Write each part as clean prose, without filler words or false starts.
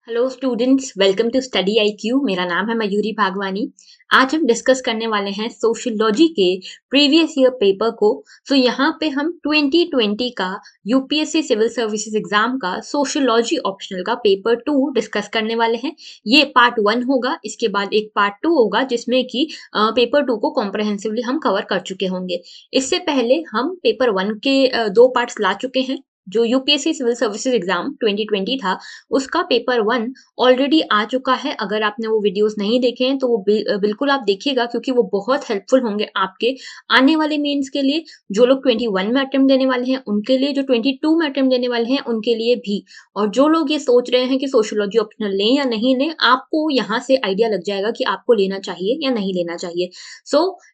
Hello students, welcome to Study I Q. मेरा नाम है मयूरी भागवानी। आज हम डिस्कस करने वाले हैं सोशियोलॉजी के प्रीवियस ईयर पेपर को। यहाँ पे हम 2020 का यूपीएससी सिविल सर्विसेज एग्जाम का सोशियोलॉजी ऑप्शनल का पेपर 2 डिस्कस करने वाले हैं। ये पार्ट 1 होगा, इसके बाद एक पार्ट 2 होगा जिसमें कि पेपर 2 को कॉम्प्रहेंसिवली हम कवर कर चुके होंगे। इससे पहले हम पेपर 1 के 2 पार्ट्स ला चुके हैं। जो यूपीएससी सिविल सर्विसेज एग्जाम 2020 था उसका पेपर 1 ऑलरेडी आ चुका है। अगर आपने वो वीडियोस नहीं देखे हैं तो वो बिल्कुल आप देखिएगा, क्योंकि वो बहुत हेल्पफुल होंगे आपके आने वाले मेंस के लिए। जो लोग 21 में अटेम्प्ट देने वाले हैं उनके लिए, जो 22 में अटेम्प्ट देने वाले हैं उनके लिए भी, और जो लोग ये सोच रहे हैं कि सोशियोलॉजी ऑप्शनल लें या नहीं लें, आपको यहाँ से आइडिया लग जाएगा कि आपको लेना चाहिए या नहीं लेना चाहिए।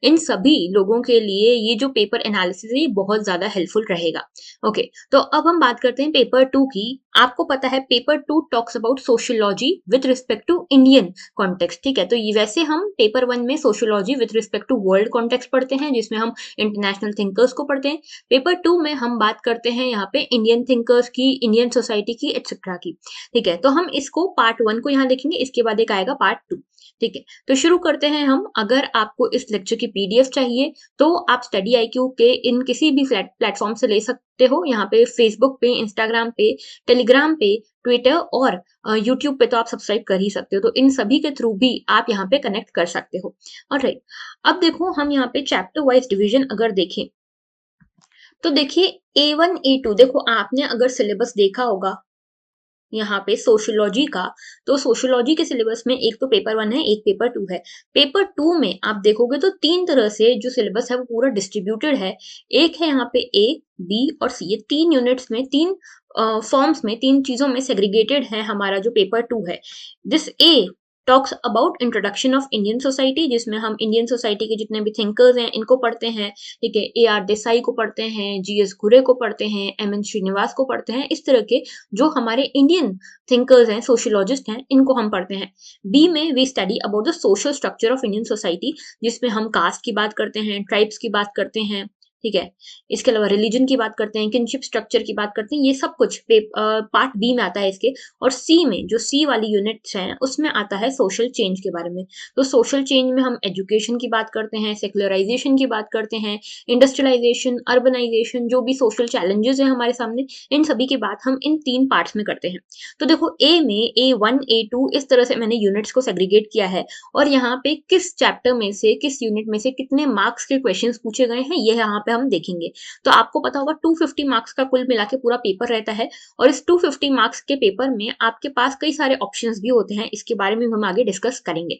इन सभी लोगों के लिए ये जो पेपर एनालिसिस है ये बहुत ज्यादा हेल्पफुल रहेगा। ओके, तो अब हम बात करते हैं पेपर 2 की। आपको पता है paper 2 talks about sociology with respect to Indian context. ठीक है, तो ये वैसे हम पेपर 1 में sociology with respect to world context पढ़ते हैं, जिसमें हम इंटरनेशनल थिंकर्स को पढ़ते हैं। पेपर 2 में हम बात करते हैं यहाँ पे इंडियन थिंकर्स की, इंडियन सोसाइटी की, एटसेट्रा की। ठीक है, तो हम इसको पार्ट 1 को यहाँ देखेंगे, इसके बाद एक आएगा पार्ट 2। ठीक है, तो शुरू करते हैं हम। अगर आपको इस लेक्चर की पीडीएफ चाहिए तो आप स्टडी आईक्यू के इन किसी भी प्लेटफॉर्म से ले सकते हो। यहाँ पे फेसबुक पे, इंस्टाग्राम पे, टेलीग्राम पे, ट्विटर और यूट्यूब पे तो आप सब्सक्राइब कर ही सकते हो। तो इन सभी के थ्रू भी आप यहाँ पे कनेक्ट कर सकते हो। ऑलराइट, अब देखो हम यहाँ पे चैप्टर वाइज डिवीजन अगर देखें तो देखिए A1 A2, देखो आपने अगर सिलेबस देखा होगा यहाँ पे सोशियोलॉजी का, तो सोशियोलॉजी के सिलेबस में एक तो पेपर 1 है, एक पेपर 2 है। पेपर 2 में आप देखोगे तो 3 तरह से जो सिलेबस है वो पूरा डिस्ट्रीब्यूटेड है। एक है यहाँ पे ए, बी और सी, ये 3 यूनिट्स में, 3 फॉर्म्स में, 3 चीजों में सेग्रीगेटेड है हमारा जो पेपर 2 है। This A talks about introduction of Indian society, जिसमें हम इंडियन सोसाइटी के जितने भी थिंकर्स हैं इनको पढ़ते हैं। ठीक है, AR देसाई को पढ़ते हैं, GS घुरे को पढ़ते हैं, MN श्रीनिवास को पढ़ते हैं। इस तरह के जो हमारे इंडियन थिंकर्स हैं, सोशियोलॉजिस्ट हैं, इनको हम पढ़ते हैं। बी में we study about the social structure of Indian society, जिसमें हम कास्ट की बात करते हैं, ट्राइब्स की बात करते हैं। ठीक है, इसके अलावा रिलीजन की बात करते हैं, किनशिप स्ट्रक्चर की बात करते हैं। ये सब कुछ पार्ट बी में आता है इसके। और सी में, जो सी वाली यूनिट्स हैं, उसमें आता है सोशल चेंज के बारे में। तो सोशल चेंज में हम एजुकेशन की बात करते हैं, सेक्युलराइजेशन की बात करते हैं, इंडस्ट्रियलाइजेशन, अर्बनाइजेशन, जो भी सोशल चैलेंजेस हैं हमारे सामने, इन सभी की बात हम इन 3 पार्ट्स में करते हैं। तो देखो ए में A1 A2 इस तरह से मैंने यूनिट्स को सेग्रीगेट किया है, और यहाँ पे किस चैप्टर में से, किस यूनिट में से कितने मार्क्स के क्वेश्चंस पूछे गए हैं, ये यहाँ पे हम देखेंगे। तो आपको पता होगा 250 मार्क्स का कुल मिला के पूरा पेपर रहता है, और इस 250 मार्क्स के पेपर में आपके पास कई सारे ऑप्शंस भी होते हैं। इसके बारे में हम आगे डिस्कस करेंगे।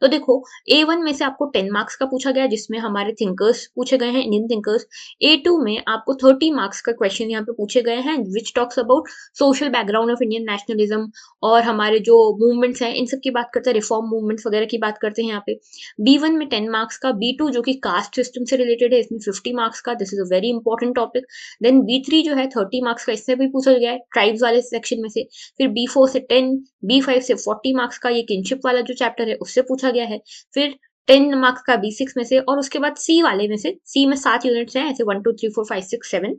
तो देखो A1 में से आपको 10 मार्क्स का पूछा गया, जिसमें हमारे थिंकर्स पूछे गए हैं, इंडियन थिंकर्स। A2 में आपको 30 मार्क्स का क्वेश्चन यहाँ पे पूछे गए हैं, which talks about social background of Indian nationalism, और हमारे जो मूवमेंट्स हैं इन सब की बात करते हैं, रिफॉर्म मूवमेंट्स वगैरह की बात करते हैं यहाँ पे। B1 में 10 मार्क्स का, B2 जो कि कास्ट सिस्टम से रिलेटेड है, इसमें 50 मार्क्स का, this is a very important topic. Then B3 जो है 30 मार्क्स का, इससे भी पूछा गया है ट्राइब्स वाले सेक्शन में से। फिर B4 से 10, B5 से 40 मार्क्स का, ये किनशिप वाला जो चैप्टर है उससे पूछा गया है। फिर 10 मार्क्स का B6 में से, और उसके बाद सी वाले में से, सी में 7 यूनिट्स हैं, ऐसे 1 2 3 4 5 6 7।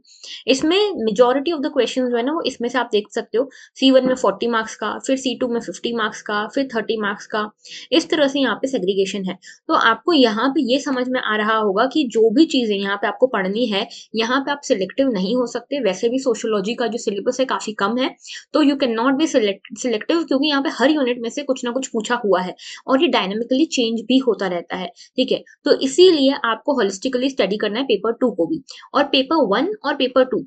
इसमें मेजोरिटी ऑफ द क्वेश्चन जो है ना वो इसमें से आप देख सकते हो। C1 में 40 मार्क्स का, फिर C2 में 50 मार्क्स का, फिर 30 मार्क्स का। इस तरह से यहाँ पे सेग्रीगेशन है। तो आपको यहाँ पे ये समझ में आ रहा होगा कि जो भी चीजें यहाँ पे आपको पढ़नी है, यहाँ पे आप सिलेक्टिव नहीं हो सकते। वैसे भी सोशियोलॉजी का जो सिलेबस है काफी कम है, तो you can not be selective, क्योंकि यहाँ पे हर यूनिट में से कुछ ना कुछ पूछा हुआ है, और ये डायनेमिकली चेंज भी होता रहता है। ठीक है, तो इसीलिए आपको होलिस्टिकली स्टडी करना है पेपर 2 को भी। और पेपर 1 और पेपर 2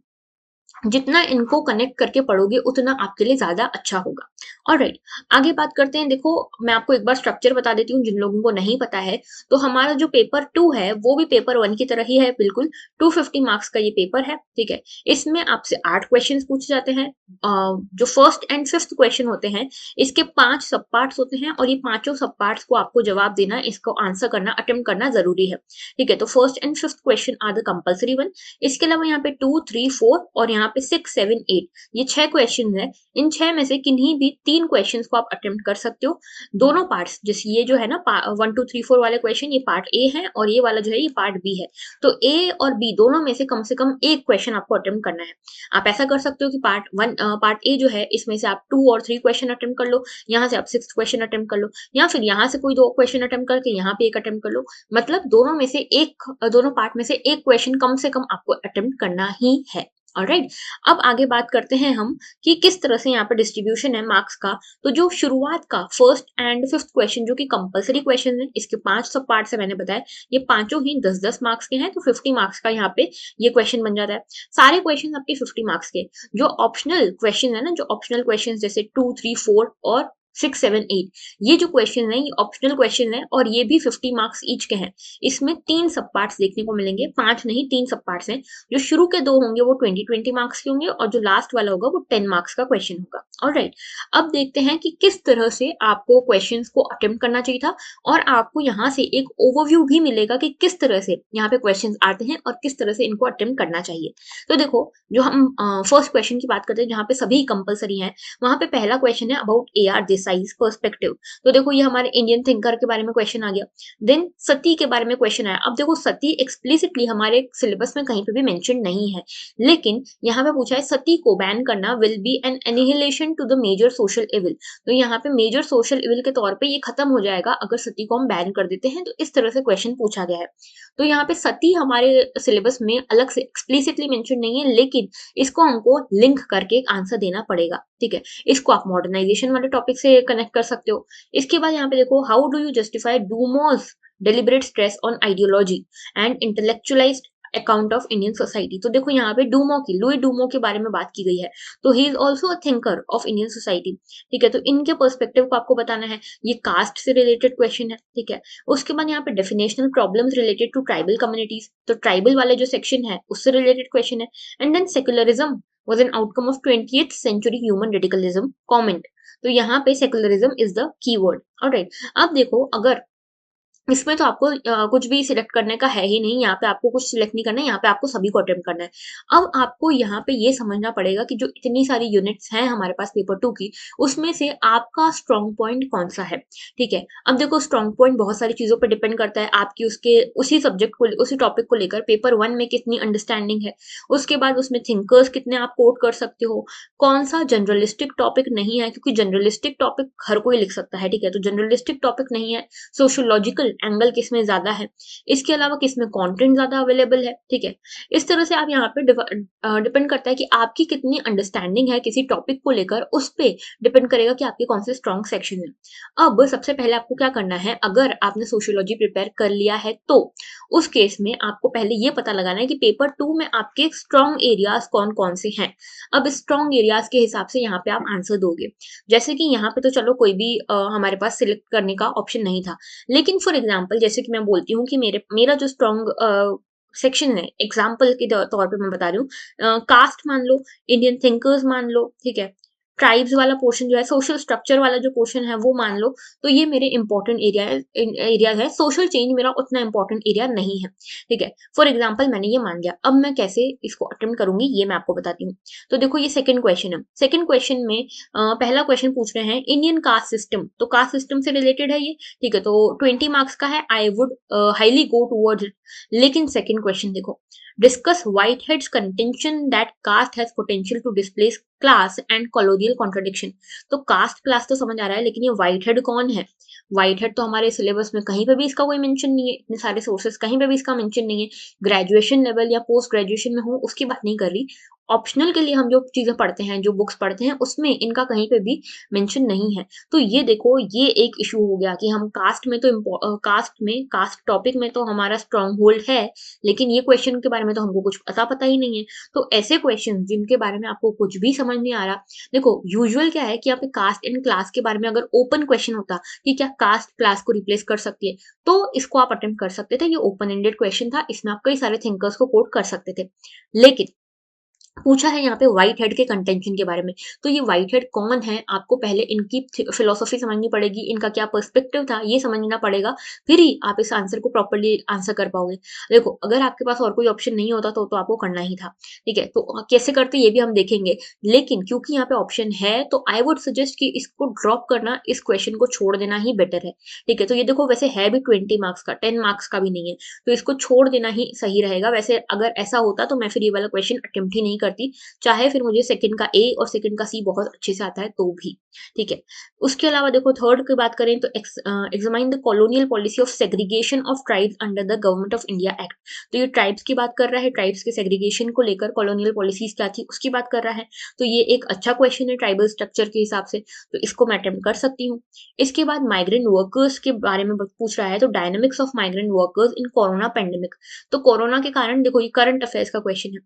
जितना इनको कनेक्ट करके पढ़ोगे उतना आपके लिए ज्यादा अच्छा होगा। ऑलराइट, आगे बात करते हैं। देखो मैं आपको एक बार स्ट्रक्चर बता देती हूँ जिन लोगों को नहीं पता है। तो हमारा जो पेपर 2 है वो भी पेपर 1 की तरह ही है, बिल्कुल 250 मार्क्स का ये पेपर है। ठीक है, इसमें आपसे 8 क्वेश्चंस पूछे जाते हैं। जो फर्स्ट एंड फिफ्थ क्वेश्चन होते हैं, इसके 5 सब पार्ट्स होते हैं, और ये पांचों सब पार्ट्स को आपको जवाब देना, इसको आंसर करना, अटेम्प्ट करना जरूरी है। ठीक है, तो first and fifth question are the compulsory one. इसके अलावा यहाँ पे 2 3 4 और यहाँ यहाँ पे 6, 7, 8 ये 6 क्वेश्चन है। इन 6 में से किन्हीं भी 3 क्वेश्चन को आप अटेम्प्ट कर सकते हो। दोनों पार्ट्स जैसे ये जो है ना 1, 2, 3, 4 वाले क्वेश्चन ये पार्ट ए है और ये वाला जो है ये पार्ट बी है। तो ए और बी दोनों में से कम एक क्वेश्चन आपको अटेम्प्ट करना है। आप ऐसा कर सकते हो कि पार्ट ए जो है इसमें से आप 2 और 3 क्वेश्चन अटेम्प्ट कर लो, यहाँ से आप 6 क्वेश्चन अटेम्प्ट कर लो, या फिर यहाँ से कोई 2 क्वेश्चन अटेम्प्ट करके यहाँ पे एक अटेम्प्ट कर लो। मतलब दोनों पार्ट में से एक क्वेश्चन कम से कम आपको अटेम्प्ट करना ही है। ऑलराइट, अब आगे बात करते हैं हम कि किस तरह से यहाँ पे डिस्ट्रीब्यूशन है मार्क्स का। तो जो शुरुआत का फर्स्ट एंड फिफ्थ क्वेश्चन जो कि कंपलसरी क्वेश्चन है, इसके 5 सब पार्ट्स है मैंने बताया, ये पांचों ही 10-10 मार्क्स के हैं, तो 50 मार्क्स का यहाँ पे ये क्वेश्चन बन जाता है। सारे क्वेश्चन आपके 50 मार्क्स के। जो ऑप्शनल क्वेश्चन है ना, जो ऑप्शनल क्वेश्चन जैसे 2, 3, 4 और 6, 7, 8 ये जो क्वेश्चन है ये ऑप्शनल क्वेश्चन है और ये भी 50 मार्क्स ईच के हैं। इसमें 3 सब पार्ट्स देखने को मिलेंगे, 5 नहीं 3 सब पार्ट्स हैं। जो शुरू के 2 होंगे वो 20-20 मार्क्स के होंगे और जो लास्ट वाला होगा वो 10 मार्क्स का क्वेश्चन होगा। ऑलराइट, अब देखते हैं कि किस तरह से आपको क्वेश्चंस को अटेम्प्ट करना चाहिए था और आपको यहाँ से एक ओवरव्यू भी मिलेगा कि किस तरह से यहाँ पे क्वेश्चंस आते हैं और किस तरह से इनको अटेम्प्ट करना चाहिए। तो देखो, जो हम फर्स्ट क्वेश्चन की बात करते हैं जहाँ पे सभी कंपलसरी हैं, वहां पे पहला क्वेश्चन है अबाउट AR देसाई's पर्सपेक्टिव। तो देखो ये हमारे इंडियन थिंकर के बारे में क्वेश्चन आ गया। देन सती के बारे में क्वेश्चन आया। अब देखो सती एक्सप्लिसिटली हमारे सिलेबस में कहीं पे भी मेंशन नहीं है, लेकिन यहाँ पे पूछा है सती को बैन करना will be an annihilation to the major social evil. तो यहाँ पे मेजर सोशल इविल के तौर पे ये खत्म हो जाएगा अगर सती को हम बैन कर देते हैं। तो इस तरह से क्वेश्चन पूछा गया है। तो यहाँ पे सती हमारे सिलेबस में अलग से एक्सप्लिसिटली मेंशन नहीं है, लेकिन इसको हमको लिंक करके एक आंसर देना पड़ेगा। ठीक है, इसको आप मॉडर्नाइजेशन वाले टॉपिक से कनेक्ट कर सकते हो। इसके बाद यहाँ पे देखो, how do you justify Dumont's deliberate stress on ideology and intellectualised account of Indian society. तो देखो यहाँ पे लुई डूमो के बारे में बात की गई है। तो he is also a thinker of Indian society. ठीक है, तो इनके पर्सपेक्टिव को आपको बताना है। ये कास्ट से रिलेटेड क्वेश्चन है। ठीक है, उसके बाद यहाँ पे definitional problems related to tribal communities, तो ट्राइबल वाले जो सेक्शन है उससे रिलेटेड क्वेश्चन है। And then secularism was an outcome of 20th century human radicalism comment। तो यहाँ पे secularism is the keyword. Alright, अब देखो अगर इसमें तो आपको कुछ भी सिलेक्ट करने का है ही नहीं, यहाँ पे आपको कुछ सिलेक्ट नहीं करना है, यहाँ पे आपको सभी को अटेम्प्ट करना है। अब आपको यहाँ पे ये समझना पड़ेगा कि जो इतनी सारी यूनिट्स हैं हमारे पास पेपर 2 की, उसमें से आपका स्ट्रॉन्ग पॉइंट कौन सा है। ठीक है, अब देखो स्ट्रॉन्ग पॉइंट बहुत सारी चीजों पर डिपेंड करता है आपकी उसके उसी सब्जेक्ट को उसी टॉपिक को लेकर पेपर 1 में कितनी अंडरस्टैंडिंग है, उसके बाद उसमें थिंकर्स कितने आप कोट कर सकते हो, कौन सा जनरलिस्टिक टॉपिक नहीं है, क्योंकि जनरलिस्टिक टॉपिक हर कोई लिख सकता है। ठीक है, तो जनरलिस्टिक टॉपिक नहीं है, सोशियोलॉजिकल एंगल किसमें ज्यादा है, इसके अलावा किसमें कंटेंट ज्यादा अवेलेबल है। ठीक है, इस तरह से आप यहाँ पे डिपेंड करता है कि आपकी कितनी अंडरस्टैंडिंग है किसी टॉपिक को लेकर, उस पे डिपेंड करेगा कि आपके कौन से स्ट्रॉन्ग सेक्शन है। अब सबसे पहले आपको क्या करना है, अगर आपने सोशियोलॉजी प्रिपेयर कर लिया है तो उस केस में आपको पहले ये पता लगाना है कि पेपर 2 में आपके स्ट्रॉन्ग एरियाज कौन कौन से हैं। अब स्ट्रॉन्ग एरियाज के हिसाब से यहाँ पे आप आंसर दोगे। जैसे कि यहाँ पे तो चलो कोई भी हमारे पास सिलेक्ट करने का ऑप्शन नहीं था, लेकिन फॉर एग्जाम्पल जैसे कि मैं बोलती हूँ कि मेरा जो स्ट्रॉन्ग सेक्शन है, एग्जाम्पल के तौर पे मैं बता रही हूँ, कास्ट मान लो, इंडियन थिंकर्स मान लो, ठीक है, ट्राइब्स वाला पोर्शन जो है, सोशल स्ट्रक्चर वाला जो पोर्शन है वो मान लो। तो ये मेरे इंपॉर्टेंट एरिया है। सोशल चेंज मेरा उतना इंपॉर्टेंट एरिया नहीं है। ठीक है, फॉर एग्जाम्पल मैंने ये मान लिया, अब मैं कैसे इसको अटेम्प्ट करूंगी ये मैं आपको बताती हूँ। तो देखो ये सेकंड क्वेश्चन है। सेकंड क्वेश्चन में पहला क्वेश्चन पूछ रहे हैं इंडियन कास्ट सिस्टम, तो कास्ट सिस्टम से रिलेटेड है ये। ठीक है, तो 20 मार्क्स का है, I would highly go towards it. लेकिन सेकंड क्वेश्चन देखो, discuss Whitehead's contention that caste has potential to displace class and colonial contradiction। तो कास्ट क्लास तो समझ आ रहा है, लेकिन ये व्हाइट कौन है। व्हाइट तो हमारे सिलेबस में कहीं पे भी इसका कोई मेंशन नहीं है, इतने सारे सोर्सेस कहीं पे भी इसका मेंशन नहीं है। ग्रेजुएशन लेवल या पोस्ट ग्रेजुएशन में हो उसकी बात नहीं कर रही, ऑप्शनल के लिए हम जो चीजें पढ़ते हैं, जो बुक्स पढ़ते हैं, उसमें इनका कहीं पे भी मेंशन नहीं है। तो ये देखो ये एक इशू हो गया कि हम कास्ट टॉपिक में तो हमारा स्ट्रॉन्ग होल्ड है, लेकिन ये क्वेश्चन के बारे में तो हमको कुछ पता ही नहीं है। तो ऐसे क्वेश्चन जिनके बारे में आपको कुछ भी समझ नहीं आ रहा, देखो यूजुअल क्या है कि यहाँ पे कास्ट एंड क्लास के बारे में अगर ओपन क्वेश्चन होता कि क्या कास्ट क्लास को रिप्लेस कर सकती है, तो इसको आप अटेम्प्ट कर सकते थे। ये ओपन एंडेड क्वेश्चन था, इसमें आप कई सारे थिंकर्स को कोट कर सकते थे। लेकिन पूछा है यहाँ पे व्हाइट हेड के कंटेंशन के बारे में। तो ये व्हाइट हेड कौन है, आपको पहले इनकी फिलोसॉफी समझनी पड़ेगी, इनका क्या पर्सपेक्टिव था, ये समझना पड़ेगा, फिर ही आप इस आंसर को प्रॉपर्ली आंसर कर पाओगे। देखो, अगर आपके पास और कोई ऑप्शन नहीं होता तो आपको करना ही था, ठीक है? तो कैसे करते ये भी हम देखेंगे। लेकिन क्योंकि यहाँ पे ऑप्शन है, तो आई वुड सजेस्ट कि इसको ड्रॉप करना, इस क्वेश्चन को छोड़ देना ही बेटर है, ठीक है? तो ये देखो, वैसे है भी 20 मार्क्स का, 10 मार्क्स का भी नहीं है, तो इसको छोड़ देना ही सही रहेगा। वैसे अगर ऐसा होता तो मैं फिर ये वाला क्वेश्चन अटेम्प्ट ही नहीं करती, चाहे फिर मुझे सेकंड का ए और सेकंड का सी बहुत अच्छे से आता है तो भी, ठीक है? उसके अलावा देखो, थर्ड की बात करें तो examine the colonial policy of segregation of tribes under the government of India act. तो ये ट्राइब्स की बात कर रहा है, ट्राइब्स के सेग्रीगेशन को लेकर कॉलोनियल पॉलिसीज क्या थी उसकी बात कर रहा है। तो ये एक अच्छा क्वेश्चन है ट्राइबल स्ट्रक्चर के हिसाब से, तो इसको मैं अटेम्प्ट कर सकती हूँ। इसके बाद माइग्रेंट वर्कर्स के बारे में पूछ रहा है, तो dynamics of migrant workers in corona pandemic. तो कोरोना के कारण, देखो ये करंट अफेयर्स का क्वेश्चन है,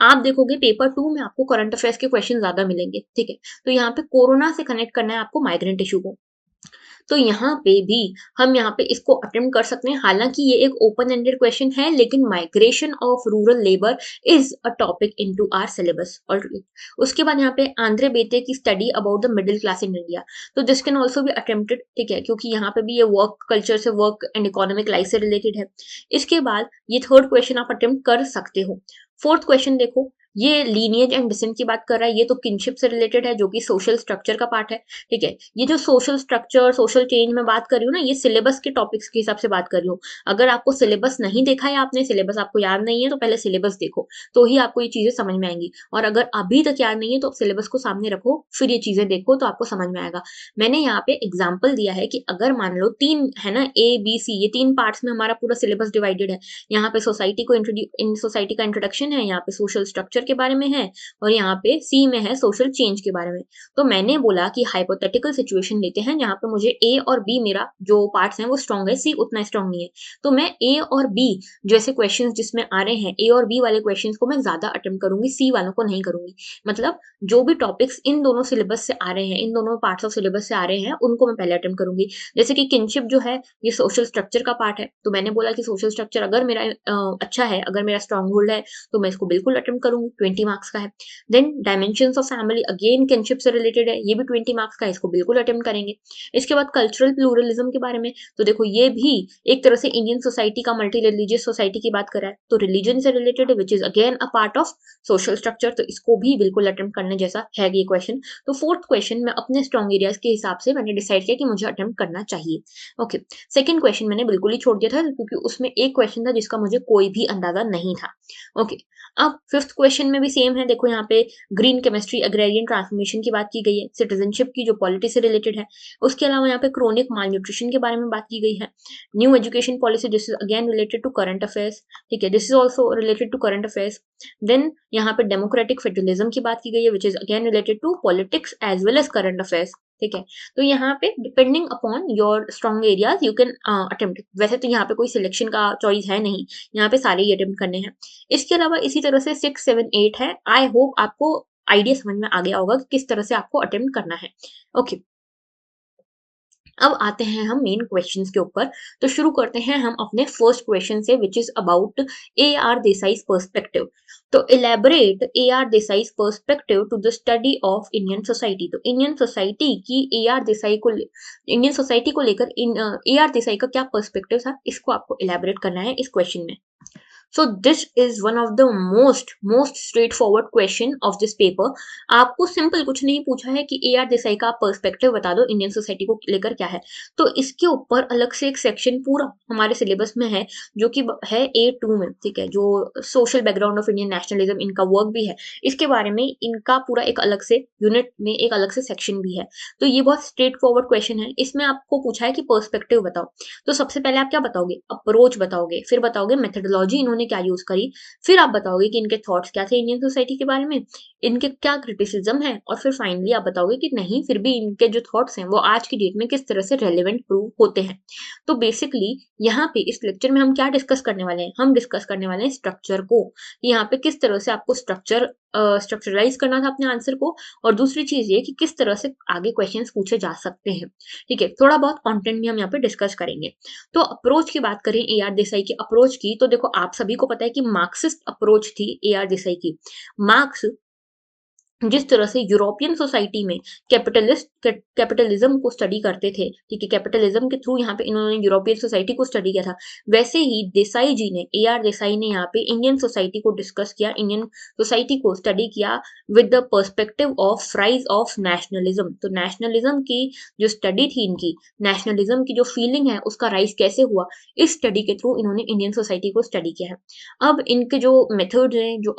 आप देखोगे पेपर 2 में आपको करंट अफेयर्स के क्वेश्चन ज्यादा मिलेंगे, ठीक है? तो यहाँ पे कोरोना से कनेक्ट करना है आपको माइग्रेंट इशू को, तो यहाँ पे भी हम यहाँ पे इसको अटेम्प्ट कर सकते हैं। हालांकि ये एक ओपन एंडेड क्वेश्चन है, लेकिन migration of rural labour is a topic into our syllabus. और उसके बाद यहाँ पे आंद्रे बेते की study about the middle class in India, तो this can also be attempted, ठीक है? क्योंकि यहाँ पे भी ये वर्क कल्चर से, वर्क एंड इकोनॉमिक लाइफ से रिलेटेड है। इसके बाद ये थर्ड क्वेश्चन आप अटेम्प्ट कर सकते हो। फोर्थ क्वेश्चन देखो, ये लीनिएज एंड डिसेंट की बात कर रहा है, ये तो किनशिप से रिलेटेड है, जो कि सोशल स्ट्रक्चर का पार्ट है, ठीक है? ये जो सोशल स्ट्रक्चर, सोशल चेंज में बात कर रही हूँ ना, ये सिलेबस के टॉपिक्स के हिसाब से बात कर रही हूँ। अगर आपको सिलेबस नहीं देखा है आपने, सिलेबस आपको याद नहीं है, तो पहले सिलेबस देखो, तो ही आपको ये चीजें समझ में आएंगी। और अगर अभी तक याद नहीं है तो सिलेबस को सामने रखो, फिर ये चीजें देखो, तो आपको समझ में आएगा। मैंने यहाँ पे एग्जाम्पल दिया है कि अगर मान लो तीन है ना, ए बी सी, ये तीन पार्ट्स में हमारा पूरा सिलेबस डिवाइडेड है। यहाँ पे सोसाइटी को सोसाइटी का इंट्रोडक्शन है, यहाँ पे सोशल स्ट्रक्चर के बारे में है, और यहाँ पे सी में है सोशल चेंज के बारे में। तो मैंने बोला कि हाइपोथेटिकल सिचुएशन लेते हैं जहां पे मुझे ए और बी, मेरा जो पार्ट्स हैं वो स्ट्रॉन्ग है, सी उतना स्ट्रॉन्ग नहीं है, तो मैं ए और बी जैसे क्वेश्चंस जिसमें आ रहे हैं, ए और बी वाले क्वेश्चंस को मैं ज्यादा अटेम्प्ट करूंगी, सी वालों को नहीं करूंगी। मतलब जो भी टॉपिक्स इन दोनों सिलेबस से आ रहे हैं, इन दोनों पार्ट्स ऑफ सिलेबस से आ रहे हैं, उनको मैं पहले अटेम्प्ट करूंगी। जैसे कि किनशिप जो है, ये सोशल स्ट्रक्चर का पार्ट है, तो मैंने बोला कि सोशल स्ट्रक्चर अगर मेरा अच्छा है, अगर मेरा स्ट्रॉन्ग होल्ड है, तो मैं इसको बिल्कुल अटेम्प्ट करूंगी, 20 मार्क्स का है। Then dimensions of family, again kinship से रिलेटेड है, ये भी 20 मार्क्स का है, इसको बिल्कुल अटेम्प्ट करेंगे। इसके बाद कल्चरल प्लूरलिज्म के बारे में, तो देखो ये भी एक तरह से इंडियन सोसाइटी का, मल्टी रिलीजियस सोसाइटी की बात कर रहा है, तो रिलीजन से रिलेटेड है, which is again a part of social structure, तो इसको भी बिल्कुल अटेम्प्ट करने जैसा है ये क्वेश्चन। तो फोर्थ क्वेश्चन मैं अपने स्ट्रॉन्ग एरियाज के हिसाब से मैंने डिसाइड किया कि मुझे अटेम्प्ट करना चाहिए। ओके, सेकंड क्वेश्चन मैंने बिल्कुल ही छोड़ दिया था, क्योंकि उसमें एक क्वेश्चन था जिसका मुझे कोई भी अंदाजा नहीं था। ओके, अब फिफ्थ क्वेश्चन में भी सेम है, देखो यहाँ पे ग्रीन केमिस्ट्री, अग्रेरियन ट्रांसफॉर्मेशन की बात की गई है, सिटीजनशिप की जो पॉलिटी से रिलेटेड है। उसके अलावा यहाँ पे क्रोनिक माल न्यूट्रिशन के बारे में बात की गई है। New education policy, this is again related to current affairs, ठीक है? This is also related to current affairs. Then यहाँ पे डेमोक्रेटिक फेडरलिज्म की बात की गई है, which is again related to politics as well as current affairs, ठीक है? तो यहाँ पे depending upon your strong areas you can attempt. वैसे तो यहाँ पे कोई सिलेक्शन का चॉइस है नहीं, यहाँ पे सारे ही अटेम्प्ट करने हैं। इसके अलावा इसी तरह से 6, 7, 8 है। आई होप आपको आइडिया समझ में आ गया होगा कि किस तरह से आपको अटेम्प्ट करना है। ओके, अब आते हैं हम मेन क्वेश्चंस के ऊपर। तो शुरू करते हैं हम अपने फर्स्ट क्वेश्चन से, which is about A R Desai perspective. तो elaborate A R Desai perspective to the study of Indian society. तो इंडियन सोसाइटी की ए आर देसाई को, इंडियन सोसाइटी को लेकर ए आर देसाई का क्या पर्सपेक्टिव था, इसको आपको इलेबोरेट करना है इस क्वेश्चन में। So this is one of the most straightforward question of this paper। आपको सिंपल कुछ नहीं पूछा है कि ए आर देसाई का पर्सपेक्टिव बता दो, इंडियन सोसाइटी को लेकर क्या है। तो इसके ऊपर अलग से एक सेक्शन पूरा हमारे सिलेबस में है, जो कि है A2 में, ठीक है? जो social background of Indian nationalism, इनका वर्क भी है, इसके बारे में इनका पूरा एक अलग से यूनिट में एक अलग से सेक्शन भी है। तो ये बहुत स्ट्रेट फॉरवर्ड क्वेश्चन है। इसमें आपको पूछा है कि पर्सपेक्टिव बताओ, तो सबसे पहले आप क्या बताओगे? अप्रोच बताओगे, फिर बताओगे मेथडोलॉजी इन्होंने क्या यूज करी, फिर आप बताओगे कि इनके थॉट्स क्या थे इंडियन सोसाइटी के बारे में, इनके क्या क्रिटिसिज्म है, और फिर फाइनली आप बताओगे कि नहीं, फिर भी इनके जो थॉट्स हैं वो आज की डेट में किस तरह से रेलेवेंट प्रूव होते हैं। तो बेसिकली यहाँ पे इस लेक्चर में हम क्या डिस्कस करने वाले हैं? हम डिस्कस करने वाले हैं स्ट्रक्चर को, यहाँ पे किस तरह से आपको स्ट्रक्चर स्ट्रक्चराइज करना था अपने आंसर को, और दूसरी चीज ये कि किस तरह से आगे क्वेश्चंस पूछे जा सकते हैं। ठीक है, थोड़ा बहुत कंटेंट भी हम यहाँ पे डिस्कस करेंगे। तो अप्रोच की बात करें ए आर देसाई की अप्रोच की, तो देखो आप सभी को पता है कि मार्क्सिस्ट अप्रोच थी ए आर देसाई की। मार्क्स जिस तरह से यूरोपियन सोसाइटी में कैपिटलिज्म को स्टडी करते थे, ठीक है, कैपिटलिज्म के थ्रू यहाँ पे इन्होंने यूरोपियन सोसाइटी को स्टडी किया था, वैसे ही देसाई जी ने, ए आर देसाई ने यहाँ पे इंडियन सोसाइटी को डिस्कस किया, इंडियन सोसाइटी को स्टडी किया with the perspective of rise of nationalism. तो नेशनलिज्म की जो स्टडी थी इनकी, नेशनलिज्म की जो फीलिंग है उसका राइज कैसे हुआ, इस स्टडी के थ्रू इन्होंने इंडियन सोसाइटी को स्टडी किया है। अब इनके जो मेथड्स हैं, जो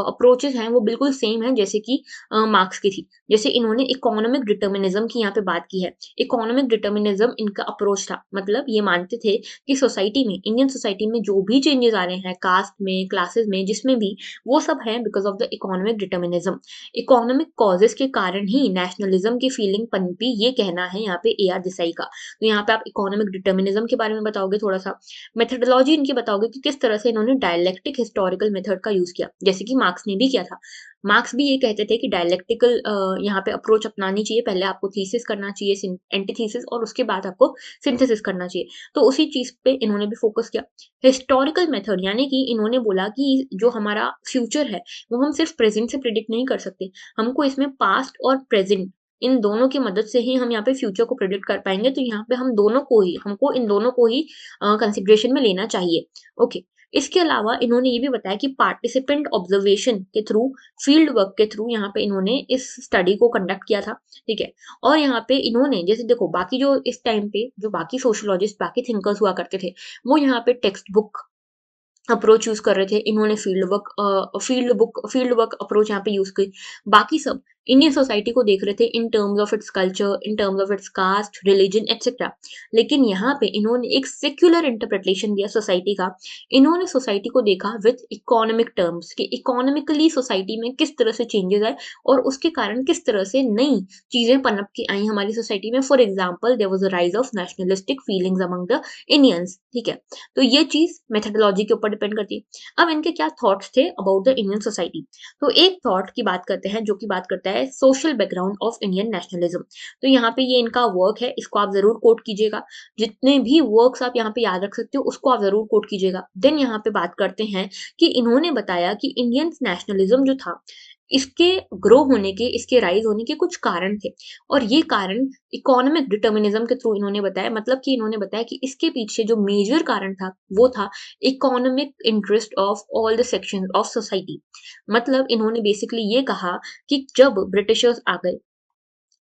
अप्रोचेस हैं, वो बिल्कुल सेम है जैसे कि मार्क्स की थी। जैसे इन्होंने इकोनॉमिक डिटर्मिनिज्म की यहाँ पे बात की है। इकोनॉमिक डिटर्मिनिज्म इनका अप्रोच था, मतलब ये मानते थे कि सोसाइटी में, इंडियन सोसाइटी में जो भी चेंजेस आ रहे हैं कास्ट में, क्लासेस में, जिसमें भी, वो सब है because of the economic determinism. Economic causes के कारण ही नेशनलिज्म की फीलिंग पनपी, ये कहना है यहाँ पे ए आर देसाई का। तो यहाँ पे आप इकोनॉमिक डिटर्मिनिज्म के बारे में बताओगे थोड़ा सा, मेथडोलॉजी इनकी बताओगे कि किस तरह से इन्होंने डायलेक्टिक हिस्टोरिकल मेथड का यूज किया, जैसे कि मार्क्स ने भी किया था। मार्क्स भी ये कहते थे कि डायलेक्टिकल यहाँ पे अप्रोच अपनानी चाहिए, पहले आपको थीसिस करना चाहिए, एंटीथीसिस, और उसके बाद आपको सिंथेसिस करना चाहिए। तो उसी चीज पे इन्होंने भी फोकस किया। हिस्टोरिकल मेथड, यानी कि इन्होंने बोला कि जो हमारा फ्यूचर है वो हम सिर्फ प्रेजेंट से प्रिडिक्ट नहीं कर सकते, हमको इसमें पास्ट और प्रेजेंट, इन दोनों की मदद से ही हम यहाँ पे फ्यूचर को प्रिडिक्ट कर पाएंगे। तो यहाँ पे हम दोनों को ही, हमको इन दोनों को ही कंसिडरेशन में लेना चाहिए। ओके, इसके अलावा इन्होंने ये भी बताया कि पार्टिसिपेंट ऑब्जर्वेशन के थ्रू, फील्ड वर्क के थ्रू यहाँ पे इन्होंने इस स्टडी को कंडक्ट किया था। ठीक है, और यहाँ पे इन्होंने, जैसे देखो बाकी जो इस टाइम पे जो बाकी सोशोलॉजिस्ट, बाकी थिंकर्स हुआ करते थे, वो यहाँ पे टेक्स्ट बुक अप्रोच यूज कर रहे थे, इन्होंने फील्ड वर्क अप्रोच यहाँ पे यूज की। बाकी सब इंडियन सोसाइटी को देख रहे थे in terms of its culture, in terms of its caste, religion etcetera. लेकिन यहाँ पे इन्होंने एक सेक्युलर इंटरप्रिटेशन दिया सोसाइटी का। इन्होंने सोसाइटी को देखा विद इकोनॉमिक टर्म्स, कि इकोनॉमिकली सोसाइटी में किस तरह से चेंजेस आए और उसके कारण किस तरह से नई चीजें पनप के आई हमारी सोसाइटी में। For example, there was a rise of nationalistic feelings among the Indians. ठीक है, तो ये चीज मेथडोलॉजी के ऊपर डिपेंड करती है। अब इनके क्या थॉट्स थे अबाउट द इंडियन सोसाइटी, तो एक थॉट की बात करते हैं जो कि बात करता है social background of Indian nationalism. तो यहाँ पे ये इनका वर्क है, इसको आप जरूर कोट कीजिएगा, जितने भी वर्क्स आप यहाँ पे याद रख सकते हो उसको आप जरूर कोट कीजिएगा। देन यहाँ पे बात करते हैं कि इन्होंने बताया कि इंडियन नेशनलिज्म जो था, इसके ग्रो होने के, इसके राइज होने के कुछ कारण थे, और ये कारण इकोनॉमिक डिटर्मिनिज्म के थ्रू इन्होंने बताया। मतलब कि इन्होंने बताया कि इसके पीछे जो मेजर कारण था वो था economic interest of all the section of society. मतलब इन्होंने बेसिकली ये कहा कि जब ब्रिटिशर्स आ गए,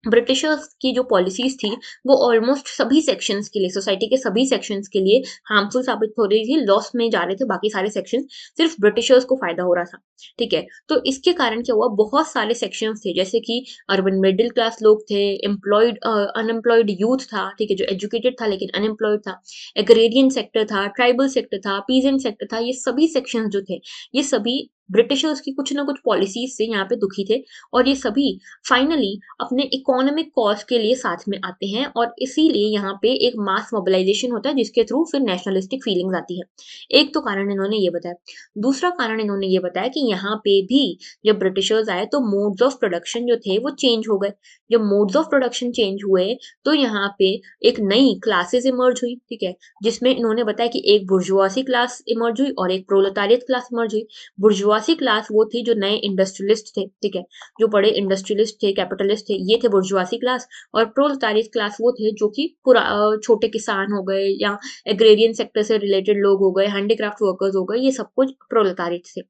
ब्रिटिशर्स की जो पॉलिसीज थी वो ऑलमोस्ट सभी सेक्शंस के लिए, सोसाइटी के सभी सेक्शंस के लिए हार्मफुल साबित हो रही थी, लॉस में जा रहे थे बाकी सारे सेक्शन, सिर्फ ब्रिटिशर्स को फायदा हो रहा था। ठीक है, तो इसके कारण क्या हुआ, बहुत सारे सेक्शंस थे, जैसे कि अर्बन मिडिल क्लास लोग थे, एम्प्लॉयड अनएम्प्लॉयड यूथ था, ठीक है, जो एजुकेटेड था लेकिन अनएम्प्लॉयड था, एग्रेरियन सेक्टर था, ट्राइबल सेक्टर था, पीजेंट सेक्टर था, ये सभी सेक्शंस जो थे, ये सभी ब्रिटिशर्स की कुछ ना कुछ पॉलिसीज से यहाँ पे दुखी थे, और ये सभी फाइनली अपने इकोनॉमिक कॉज के लिए साथ में आते हैं, और इसीलिए यहाँ पे एक मास मोबिलाइजेशन होता है जिसके थ्रू फिर नेशनलिस्टिक फीलिंग्स आती है। एक तो कारण इन्होंने ये बताया। दूसरा कारण इन्होंने ये बताया कि यहाँ पे भी जब ब्रिटिशर्स आए तो मोड्स ऑफ प्रोडक्शन जो थे वो चेंज हो गए। जब मोड्स ऑफ प्रोडक्शन चेंज हुए तो यहाँ पे एक नई क्लासेस इमर्ज हुई, ठीक है, जिसमें इन्होंने बताया कि एक बुर्जुआसी क्लास इमर्ज हुई और एक प्रोलेटारिएट क्लास इमर्ज हुई। बुर्जुआसी क्लास वो थी जो नए इंडस्ट्रियलिस्ट थे, ठीक है, जो बड़े इंडस्ट्रियलिस्ट थे, कैपिटलिस्ट थे, ये थे बुर्जुआसी क्लास। और प्रोलेटारिएट क्लास वो थे जो कि पूरा छोटे किसान हो गए या एग्रेरियन सेक्टर से रिलेटेड लोग हो गए, हैंडीक्राफ्ट वर्कर्स हो गए, ये सब कुछ प्रोलेटारिएट थे।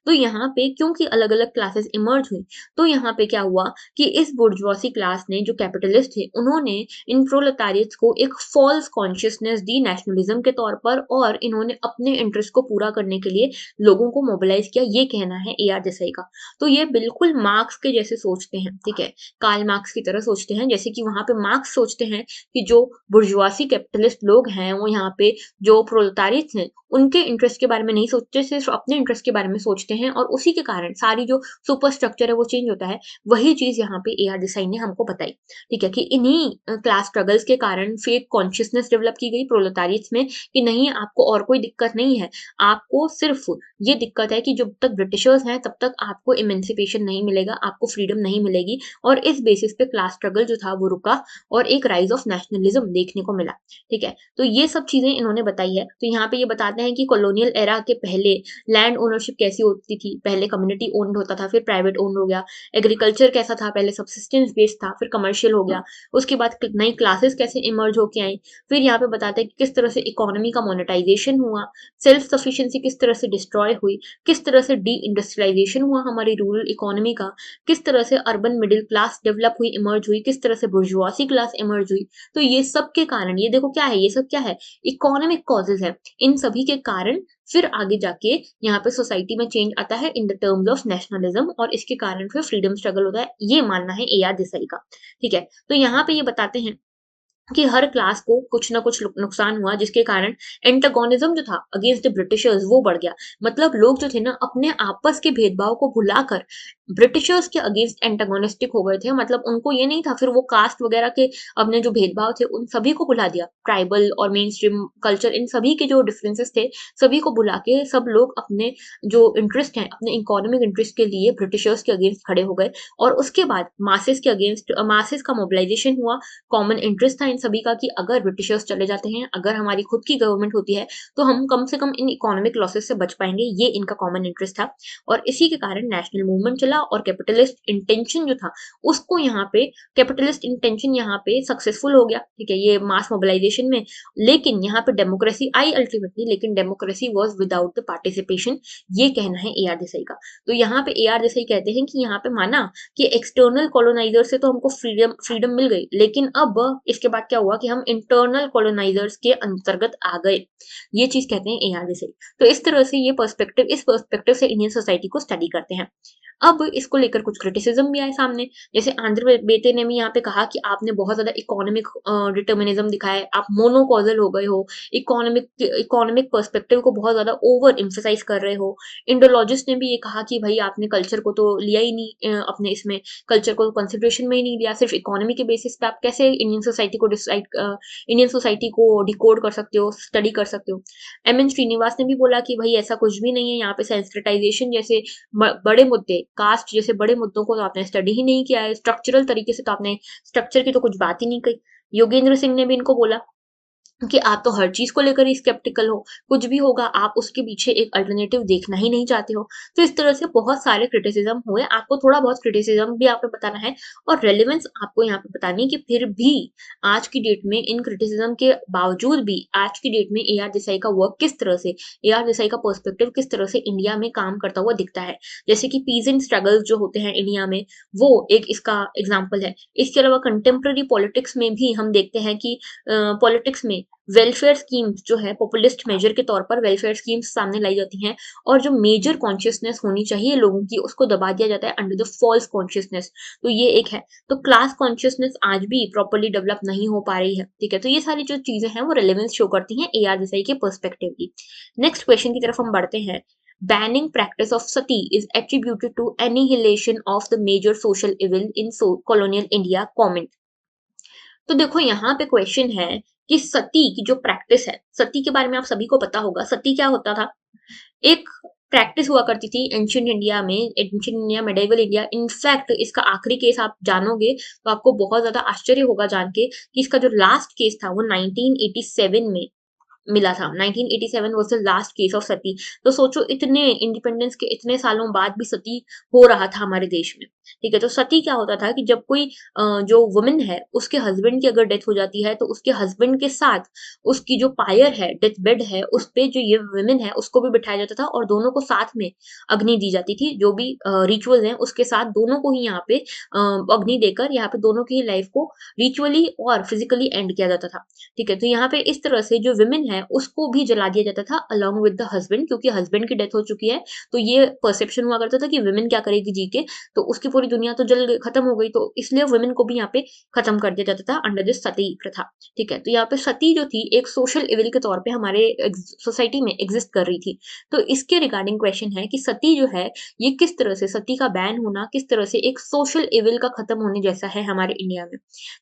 तो यहाँ पे क्योंकि अलग अलग क्लासेस इमर्ज हुई, तो यहाँ पे क्या हुआ कि इस बुर्जुआसी क्लास ने, जो कैपिटलिस्ट थे, उन्होंने इन प्रोलेटारिएट्स को एक फॉल्स कॉन्शियसनेस दी नेशनलिज्म के तौर पर, और इन्होंने अपने इंटरेस्ट को पूरा करने के लिए लोगों को मोबिलाइज किया, ये कहना है ए आर देसाई का। तो ये बिल्कुल मार्क्स के जैसे सोचते हैं, ठीक है, कार्ल मार्क्स की तरह सोचते हैं, जैसे कि वहां पे मार्क्स सोचते हैं कि जो बुर्जुआसी कैपिटलिस्ट लोग हैं वो यहाँ पे जो प्रोलेटारिएट्स हैं उनके इंटरेस्ट के बारे में नहीं सोचते, सिर्फ अपने इंटरेस्ट के बारे में सोचते हैं, और उसी के कारण सारी जो सुपर स्ट्रक्चर है वो चेंज होता है। वही चीज यहाँ पे ए आर देसाई ने हमको बताई, ठीक है, कि इन्हीं क्लास स्ट्रगल्स के कारण फेक कॉन्शियसनेस डेवलप की गई प्रोलेटारिएट्स में कि नहीं, आपको और कोई दिक्कत नहीं है, आपको सिर्फ ये दिक्कत है कि जब तक तक ब्रिटिशर्स हैं तब तक आपको इमेंसिपेशन नहीं मिलेगा, आपको फ्रीडम नहीं मिलेगी, और इस बेसिस पे क्लास स्ट्रगल जो था वो रुका और एक राइज ऑफ नेशनलिज्म देखने को मिला। ठीक है, तो ये सब चीजें इन्होंने बताई है। तो यहाँ पे ये बताते हैं कि कॉलोनियल एरा के पहले लैंड ओनरशिप कैसी होती थी। पहले कम्युनिटी ओन्ड होता था, फिर प्राइवेट ओन्ड हो गया। एग्रीकल्चर कैसा था, पहले सब्सिस्टेंस बेस्ड था, फिर कमर्शियल हो गया। उसके बाद नई क्लासेस कैसे इमर्ज होके आई। फिर यहाँ पे बताते हैं कि किस तरह से इकोनॉमी का मोनेटाइजेशन हुआ, सेल्फ सफिशिएंसी किस तरह से डिस्ट्रॉय हुई, किस तरह से डी इंडस्ट्रियलाइजेशन हुआ हमारी रूरल इकोनॉमी का, किस तरह से अर्बन मिडिल क्लास डेवलप हुई, इमर्ज हुई, किस तरह से बुर्जुआसी क्लास इमर्ज हुई। तो ये सब के कारण, ये देखो क्या है, ये सब क्या है, इकोनॉमिक कॉजेज है। इन सभी के कारण फिर आगे जाके यहाँ पे सोसाइटी में चेंज आता है in the terms of nationalism, और इसके कारण फिर फ्रीडम स्ट्रगल होता है, ये मानना है ए आर देसाई का। ठीक है, तो यहाँ पे ये बताते हैं कि हर क्लास को कुछ ना कुछ नुकसान हुआ, जिसके कारण एंटागोनिज्म जो था अगेंस्ट द ब्रिटिशर्स वो बढ़ गया। मतलब लोग जो थे ना अपने आपस के भेदभाव को भुलाकर ब्रिटिशर्स के अगेंस्ट एंटागोनिस्टिक हो गए थे। मतलब उनको ये नहीं था फिर वो कास्ट वगैरह के अपने जो भेदभाव थे उन सभी को भुला दिया। ट्राइबल और मेन स्ट्रीम कल्चर, इन सभी के जो डिफरेंसेस थे सभी को भुला के सब लोग अपने जो इंटरेस्ट हैं, अपने इकोनॉमिक इंटरेस्ट के लिए ब्रिटिशर्स के अगेंस्ट खड़े हो गए। और उसके बाद मासेस के अगेंस्ट, मासेस का मोबिलाइजेशन हुआ। कॉमन इंटरेस्ट था इन सभी का कि अगर ब्रिटिशर्स चले जाते हैं, अगर हमारी खुद की गवर्नमेंट होती है, तो हम कम से कम इन इकोनॉमिक लॉसेस से बच पाएंगे, ये इनका कॉमन इंटरेस्ट था। और इसी के कारण नेशनल मूवमेंट चला और कैपिटलिस्ट इंटेंशन जो था उसको यहाँ पे, कैपिटलिस्ट इंटेंशन यहाँ पे सक्सेसफुल हो गया। ठीक है, ये मास मोबिलाइजेशन में। लेकिन यहाँ पे डेमोक्रेसी आई अल्टीमेटली, लेकिन democracy was without the participation, ये कहना है ए आर देसाई का। तो यहाँ पे ए आर देसाई कहते हैं कि यहाँ पे माना कि एक्सटर्नल कॉलोनाइजर से तो हमको फ्रीडम फ्रीडम मिल गई, लेकिन अब इसके बाद क्या हुआ कि हम इंटरनल कॉलोनाइजर्स के अंतर्गत आ गए। ये चीज कहते हैं ए आर देसाई। तो इस तरह से ये पर्सपेक्टिव, इस पर्सपेक्टिव से इंडियन सोसाइटी को स्टडी करते हैं। अब इसको लेकर कुछ क्रिटिसिज्म भी आए सामने। जैसे आंध्र बेटे ने भी यहाँ पे कहा कि आपने बहुत ज्यादा इकोनॉमिक डिटर्मिनिज्म दिखाया है, आप मोनोकॉजल हो गए हो, इकोनॉमिक इकोनॉमिक पर्सपेक्टिव को बहुत ज्यादा ओवर एम्फेसाइज कर रहे हो। इंडोलॉजिस्ट ने भी ये कहा कि भाई आपने कल्चर को तो लिया ही नहीं, अपने इसमें कल्चर को कंसिडरेशन में ही नहीं लिया, सिर्फ इकोनॉमी के बेसिस पे आप कैसे इंडियन सोसाइटी को डिसाइड, इंडियन सोसाइटी को डिकोड कर सकते हो, स्टडी कर सकते हो। एम एन श्रीनिवास ने भी बोला कि भाई ऐसा कुछ भी नहीं है, यहाँ पे सेंसिटाइजेशन जैसे बड़े मुद्दे, कास्ट जैसे बड़े मुद्दों को तो आपने स्टडी ही नहीं किया है, स्ट्रक्चरल तरीके से तो आपने स्ट्रक्चर की तो कुछ बात ही नहीं कही। योगेंद्र सिंह ने भी इनको बोला कि आप तो हर चीज को लेकर ही स्केप्टिकल हो, कुछ भी होगा आप उसके पीछे एक अल्टरनेटिव देखना ही नहीं चाहते हो। तो इस तरह से बहुत सारे क्रिटिसिज्म हुए, आपको थोड़ा बहुत क्रिटिसिज्म भी आपको बताना है और रेलेवेंस आपको यहाँ पे बतानी है कि फिर भी आज की डेट में इन क्रिटिसिज्म के बावजूद भी आज की डेट में ए आर देसाई का वर्क किस तरह से, ए आर देसाई का पर्सपेक्टिव किस तरह से इंडिया में काम करता हुआ दिखता है। जैसे कि पीजेंट स्ट्रगल्स जो होते हैं इंडिया में, वो एक इसका एग्जाम्पल है। इसके अलावा कंटेम्प्रेरी पॉलिटिक्स में भी हम देखते हैं कि पॉलिटिक्स में वेलफेयर स्कीम्स जो है पॉपुलिस्ट मेजर के तौर पर वेलफेयर स्कीम्स सामने लाई जाती हैं, और जो मेजर कॉन्शियसनेस होनी चाहिए लोगों की उसको दबा दिया जाता है अंडर द फॉल्स कॉन्शियसनेस। तो ये एक है। तो क्लास कॉन्शियसनेस आज भी प्रॉपरली डेवलप नहीं हो पा रही है। ठीक है, तो ये सारी जो चीजें हैं वो रेलेवेंस शो करती हैं ए आर देसाई के पर्सपेक्टिव की। नेक्स्ट क्वेश्चन की तरफ हम बढ़ते हैं। Banning practice of sati is attributed to annihilation of the major social evil in colonial India. Comment. तो देखो यहाँ पे क्वेश्चन है कि सती की जो प्रैक्टिस है, सती के बारे में आप सभी को पता होगा। सती क्या होता था, एक प्रैक्टिस हुआ करती थी एंशियंट इंडिया में, ancient India, medieval India. In fact इसका आखिरी केस आप जानोगे तो आपको बहुत ज्यादा आश्चर्य होगा जान के कि इसका जो लास्ट केस था वो 1987 में मिला था। 1987 was the last case of sati. तो सोचो इतने इंडिपेंडेंस के इतने सालों बाद भी सती हो रहा था हमारे देश में। ठीक है, तो सती क्या होता था कि जब कोई जो वुमेन है उसके हस्बैंड की अगर डेथ हो जाती है तो उसके हस्बैंड के साथ उसकी जो पायर है, डेथ बेड है, उस पे जो ये वुमेन है उसको भी बिठाया जाता था और दोनों को साथ में अग्नि दी जाती थी। जो भी रिचुअल है उसके साथ दोनों को ही यहाँ पे अग्नि देकर यहाँ पे दोनों की लाइफ को रिचुअली और फिजिकली एंड किया जाता था। ठीक है, तो यहाँ पे इस तरह से जो विमेन है उसको भी जला दिया जाता था अलोंग विद द हस्बैंड, क्योंकि हस्बैंड की डेथ हो चुकी है। तो ये परसेप्शन हुआ करता था कि विमेन क्या करेगी जी के, तो उसकी पूरी दुनिया तो जल खत्म हो गई, तो इसलिए वुमेन को भी यहाँ पे खत्म कर दिया जाता था अंडर दिस सती प्रथा। ठीक है, तो यहाँ पे सती जो थी एक सोशल इविल के तौर पे हमारे सोसाइटी में एग्जिस्ट कर रही थी। तो इसके रिगार्डिंग क्वेश्चन है कि सती जो है ये किस तरह से, सती का बैन होना किस तरह से एक सोशल इविल का खत्म होने जैसा है हमारे इंडिया में।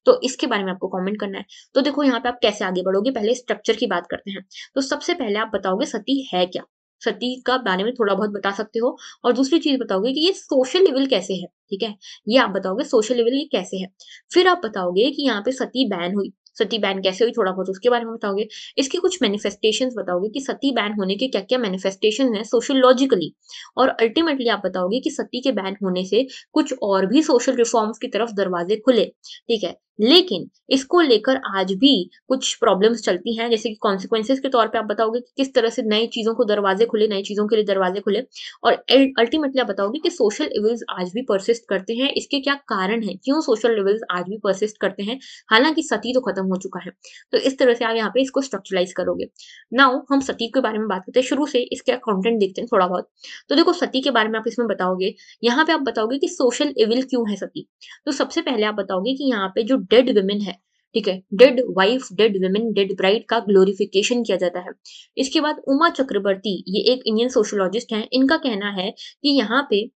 तो इसके बारे में आपको कॉमेंट करना है। तो देखो यहाँ पे आप कैसे आगे बढ़ोगे, पहले स्ट्रक्चर की बात करते हैं। तो सबसे पहले आप बताओगे सती है क्या। सती का बारे में थोड़ा बहुत बता सकते हो। और दूसरी चीज़ बताओगे कि ये सोशल लेवल कैसे है, ठीक है? ये आप बताओगे सोशल लेवल ये कैसे है। फिर आप बताओगे कि यहाँ पे सती बैन हुई, सती बैन कैसे हुई थोड़ा बहुत उसके बारे में बताओगे। इसके कुछ मैनिफेस्टेशंस बताओगे कि सती बैन होने के क्या-क्या मैनिफेस्टेशन हैं सोशियोलॉजिकली। और अल्टीमेटली आप बताओगे कि सती के बैन होने से कुछ और भी सोशल रिफॉर्म्स की तरफ दरवाजे खुले, ठीक है? लेकिन इसको लेकर आज भी कुछ प्रॉब्लम्स चलती हैं, जैसे कि कॉन्सिक्वेंसेस के तौर पे आप बताओगे कि किस तरह से नई चीज़ों को दरवाजे खुले, नई चीज़ों के लिए दरवाजे खुले। और अल्टीमेटली आप बताओगे कि सोशल इविल्स आज भी परसिस्ट करते हैं, इसके क्या कारण हैं? क्यों सोशल इविल्स आज भी परसिस्ट करते हैं? हालाँकि सती तो खत्म हो चुका है। तो इस तरह से आप यहाँ पे इसको स्ट्रक्चराइज़ करोगे। नाउ हम सती के बारे में बात करते हैं, शुरू से इसका कंटेंट देखते हैं थोड़ा बहुत। तो देखो सती के बारे में आप इसमें बताओगे, यहाँ पे आप बताओगे कि सोशल इविल क्यों है सती? तो सबसे पहले आप बताओगे कि यहाँ पे जो डेड वुमेन है, ठीक है? Dead wife, dead women, dead bride का ग्लोरिफिकेशन किया जाता है। इसके बाद उमा चक्रवर्ती, ये एक इंडियन सोशियोलॉजिस्ट हैं, इनका कहना है कि यहाँ पे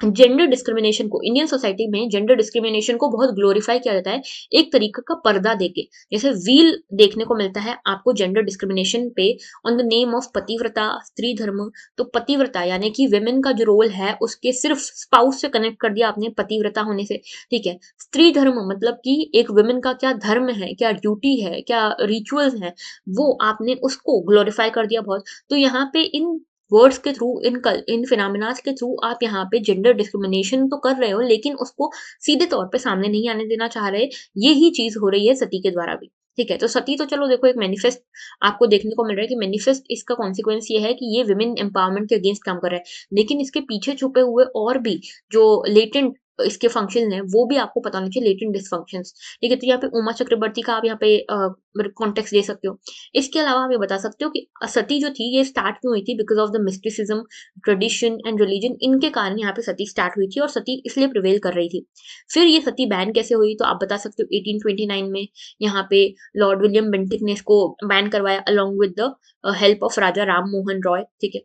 जेंडर डिस्क्रिमिनेशन को इंडियन सोसाइटी में जेंडर डिस्क्रिमिनेशन को बहुत ग्लोरीफाई किया जाता है एक तरीके का पर्दा देके। जैसे व्हील देखने को मिलता है आपको जेंडर डिस्क्रिमिनेशन पे ऑन द नेम ऑफ पतिव्रता, स्त्री धर्म। तो पतिव्रता यानी कि विमेन का जो रोल है उसके सिर्फ स्पाउस से कनेक्ट कर दिया आपने पतिव्रता होने से, ठीक है? स्त्री धर्म मतलब कि एक विमेन का क्या धर्म है, क्या ड्यूटी है, क्या रिचुअल्स हैं, वो आपने उसको ग्लोरीफाई कर दिया बहुत। तो यहाँ पे इन वर्ड्स के थ्रू इन फिनोमेनास के थ्रू आप यहाँ पे जेंडर डिस्क्रिमिनेशन तो कर रहे हो, लेकिन उसको सीधे तौर पे सामने नहीं आने देना चाह रहे। ये ही चीज़ हो रही है सती के द्वारा भी, ठीक है? तो सती तो चलो देखो एक मैनिफेस्ट आपको देखने को मिल रहा है कि मैनिफेस्ट इसका कॉन्सिक्वेंस ये है कि ये वुमेन एम्पावरमेंट के अगेंस्ट काम कर रहा है। लेकिन इसके पीछे छुपे हुए और भी जो लेटेंट इसके फंक्शंस हैं, वो भी आपको पता होने चाहिए, लेटेंट डिसफंक्शंस, ठीक है? तो यहाँ पे उमा चक्रवर्ती का आप यहाँ पे कॉन्टेक्स्ट दे सकते हो। इसके अलावा आप ये बता सकते हो कि सती जो थी ये स्टार्ट क्यों हुई थी? Because of the mysticism, tradition and religion, इनके कारण यहाँ पे सती स्टार्ट हुई थी और सती इसलिए प्रिवेल कर रही थी। फिर ये सती बैन कैसे हुई? तो आप बता सकते हो 1829 में यहाँ पे लॉर्ड विलियम बेंटिक ने इसको बैन करवाया along with the help of Raja Ram Mohan Roy, ठीक है?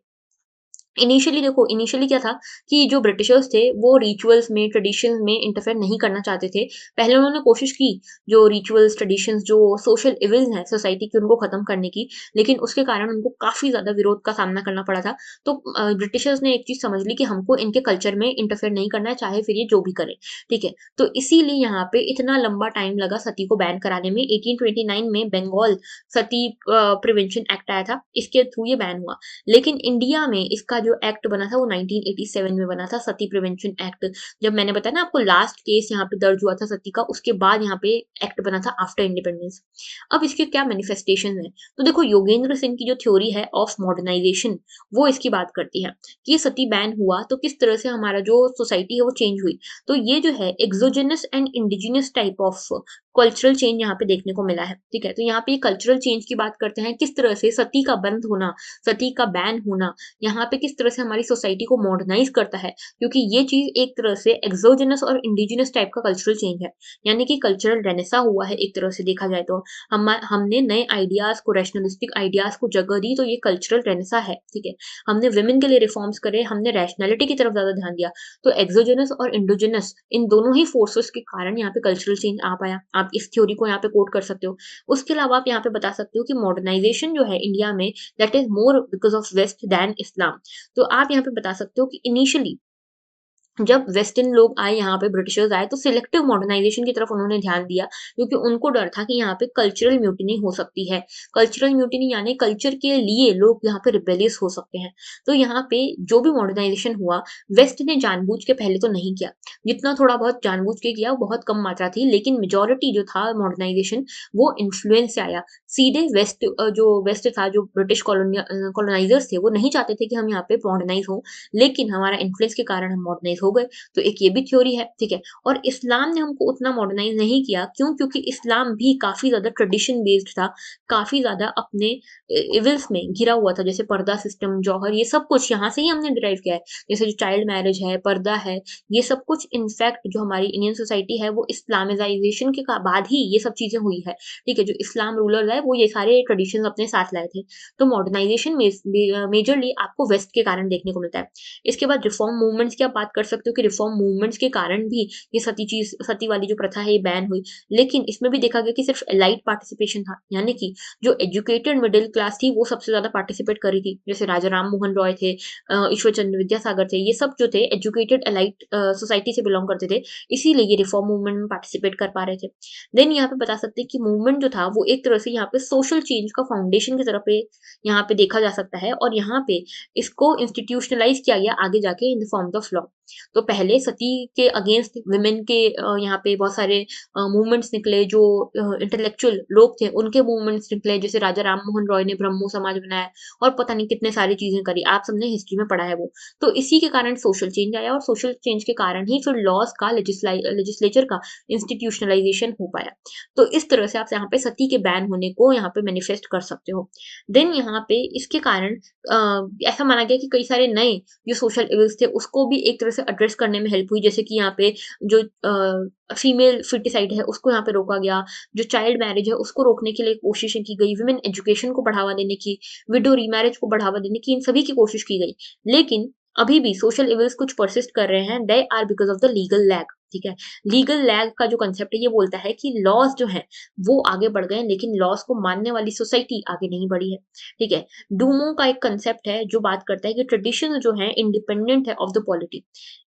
इनिशियली देखो, इनिशियली क्या था कि जो ब्रिटिशर्स थे वो रिचुअल्स में, ट्रेडिशंस में इंटरफेयर नहीं करना चाहते थे। पहले उन्होंने कोशिश की जो रिचुअल्स, ट्रेडिशंस, जो सोशल इविल्स हैं सोसाइटी की उनको खत्म करने की, लेकिन उसके कारण उनको काफ़ी ज़्यादा विरोध का सामना करना पड़ा था। तो ब्रिटिशर्स ने एक चीज़ समझ ली कि हमको इनके कल्चर में इंटरफेयर नहीं करना है, चाहे फिर ये जो भी करें, ठीक है? तो इसीलिए यहाँ पे इतना लंबा टाइम लगा सती को बैन कराने में। 1829 में बंगाल सती प्रिवेंशन एक्ट आया था, इसके थ्रू ये बैन हुआ। लेकिन इंडिया में इसका जो एक्ट बना था वो 1987 में बना था, सती प्रिवेंशन एक्ट। जब मैंने बताया ना आपको लास्ट केस यहाँ पे दर्ज हुआ था सती का, उसके बाद यहाँ पे एक्ट बना था आफ्टर इंडिपेंडेंस। अब इसके क्या मैनिफेस्टेशन है? तो देखो योगेंद्र सिंह की जो थ्योरी है ऑफ मॉडर्नाइजेशन, वो इसकी बात करती है कि ये सती बैन हुआ तो किस तरह से हमारा जो सोसाइटी है वो चेंज हुई। तो ये जो है exogenous and indigenous type of cultural change यहाँ पे देखने को मिला है, ठीक है? तो यहाँ पे कल्चरल चेंज की बात करते हैं, किस तरह से सती का बंद होना, सती का बैन होना यहाँ पे किस तरह से हमारी सोसाइटी को मॉडर्नाइज करता है, क्योंकि ये चीज एक तरह से एक्सोजेनस और इंडिजिनस टाइप का कल्चरल चेंज है, यानी कि कल्चरल रेनेसा हुआ है एक तरह से देखा जाए तो। हमने नए आइडियाज को, रैशनलिस्टिक आइडियाज को जगह दी, तो ये कल्चरल रेनेसा है, ठीक है? हमने वुमेन के लिए रिफॉर्म्स करे, हमने रैशनैलिटी की तरफ ज्यादा ध्यान दिया। तो एक्सोजेनस और इंडोजेनस इन दोनों ही फोर्सेस के कारण यहाँ पे कल्चरल चेंज आ पाया। आप इस थ्योरी को यहाँ पे कोट कर सकते हो। उसके अलावा आप यहाँ पे बता सकते हो कि मॉडर्नाइजेशन जो है इंडिया में, that is more because of west than Islam. तो आप यहाँ पे बता सकते हो कि इनिशियली जब वेस्टर्न लोग आए, यहाँ पे ब्रिटिशर्स आए, तो सिलेक्टिव मॉडर्नाइजेशन की तरफ उन्होंने ध्यान दिया, क्योंकि उनको डर था कि यहाँ पे कल्चरल म्यूटिनी हो सकती है। कल्चरल म्यूटिनी यानी कल्चर के लिए लोग यहाँ पे रिबेलियस हो सकते हैं। तो यहाँ पे जो भी मॉडर्नाइजेशन हुआ, वेस्ट ने जानबूझ के पहले तो नहीं किया। जितना थोड़ा बहुत जानबूझ के किया वो बहुत कम मात्रा थी, लेकिन मेजोरिटी जो था मॉडर्नाइजेशन वो इन्फ्लुएंस से आया। सीधे वेस्ट जो वेस्ट था, जो ब्रिटिश कॉलोनाइजर्स थे, वो नहीं चाहते थे कि हम यहाँ पे मॉडर्नाइज हो, लेकिन हमारा इन्फ्लुएंस के कारण हम मॉडर्नाइज हो गए। तो एक ये भी थ्योरी है, ठीक है? और इस्लाम ने हमको उतना मॉडर्नाइज नहीं किया, क्यों? क्योंकि इस्लाम भी काफी ज्यादा ट्रेडिशन बेस्ड था, काफी ज्यादा अपने इविल्स में घिरा हुआ था, जैसे पर्दा सिस्टम, जौहर, ये सब कुछ यहाँ से ही हमने डिराइव किया है। जैसे जो चाइल्ड मैरिज है, पर्दा है, ये सब कुछ इनफैक्ट जो हमारी इंडियन सोसाइटी है वो इस्लामाइजेशन के बाद ही ये सब चीजें हुई है, ठीक है? जो इस्लाम रूलर्स है वो ये सारे ट्रेडिशन अपने साथ लाए थे। तो मॉडर्नाइजेशन मेजरली आपको वेस्ट के कारण देखने को मिलता है। इसके बाद रिफॉर्म मूवमेंट्स की आप बात कर सकते हो कि रिफॉर्म मूवमेंट्स के कारण भी ये सती वाली जो प्रथा है ये बैन हुई। लेकिन इसमें भी देखा गया कि सिर्फ एलाइट पार्टिसिपेशन था, यानी कि जो एजुकेटेड मिडिल क्लास थी वो सबसे ज़्यादा पार्टिसिपेट कर रही थी। जैसे राजा राम मोहन रॉय थे, ईश्वर चंद्र विद्यासागर थे, ये सब जो थे एजुकेटेड एलाइट सोसाइटी से बिलॉन्ग करते थे, इसीलिए ये रिफॉर्म मूवमेंट में पार्टिसिपेट कर पा रहे थे। देन यहाँ पे बता सकते हैं कि मूवमेंट जो था वो एक तरह से यहाँ पे सोशल चेंज का फाउंडेशन की तरफ पे यहाँ पे देखा जा सकता है, और यहाँ पे इसको इंस्टीट्यूशनलाइज किया गया आगे जाके in the form of law. तो पहले सती के अगेंस्ट वुमेन के यहाँ पे बहुत सारे मूवमेंट्स निकले, जो इंटेलेक्चुअल लोग थे उनके मूवमेंट्स निकले, जैसे राजा राम मोहन रॉय ने ब्रह्मो समाज बनाया और पता नहीं कितने सारी चीजें करी, आप सबने हिस्ट्री में पढ़ा है वो। तो इसी के कारण सोशल चेंज आया, और सोशल चेंज के कारण ही फिर लॉज का लेजिस्लेचर का इंस्टीट्यूशनलाइजेशन हो पाया। तो इस तरह से आप यहाँ पे सती के बैन होने को यहाँ पे मैनिफेस्ट कर सकते हो। देन यहाँ पे इसके कारण ऐसा माना गया कि कई सारे नए जो सोशल इविल्स थे उसको भी एक तरह से एड्रेस करने में हेल्प हुई, जैसे कि यहाँ पे जो फीमेल फिटिसाइड है उसको यहाँ पे रोका गया, जो चाइल्ड मैरिज है उसको रोकने के लिए कोशिशें की गई, वुमेन एजुकेशन को बढ़ावा देने की, विडो रीमैरिज को बढ़ावा देने की, इन सभी की कोशिश की गई। लेकिन अभी भी सोशल इविल्स कुछ परसिस्ट कर रहे हैं, they are because of the legal lag. ठीक है, लीगल लैग का जो कंसेप्ट है ये बोलता है कि लॉज जो है वो आगे बढ़ गए, लेकिन लॉज को मानने वाली सोसाइटी आगे नहीं बढ़ी है। ठीक है, डूमो का एक कंसेप्ट है जो बात करता है कि ट्रेडिशन जो है इंडिपेंडेंट है ऑफ द पॉलिटी।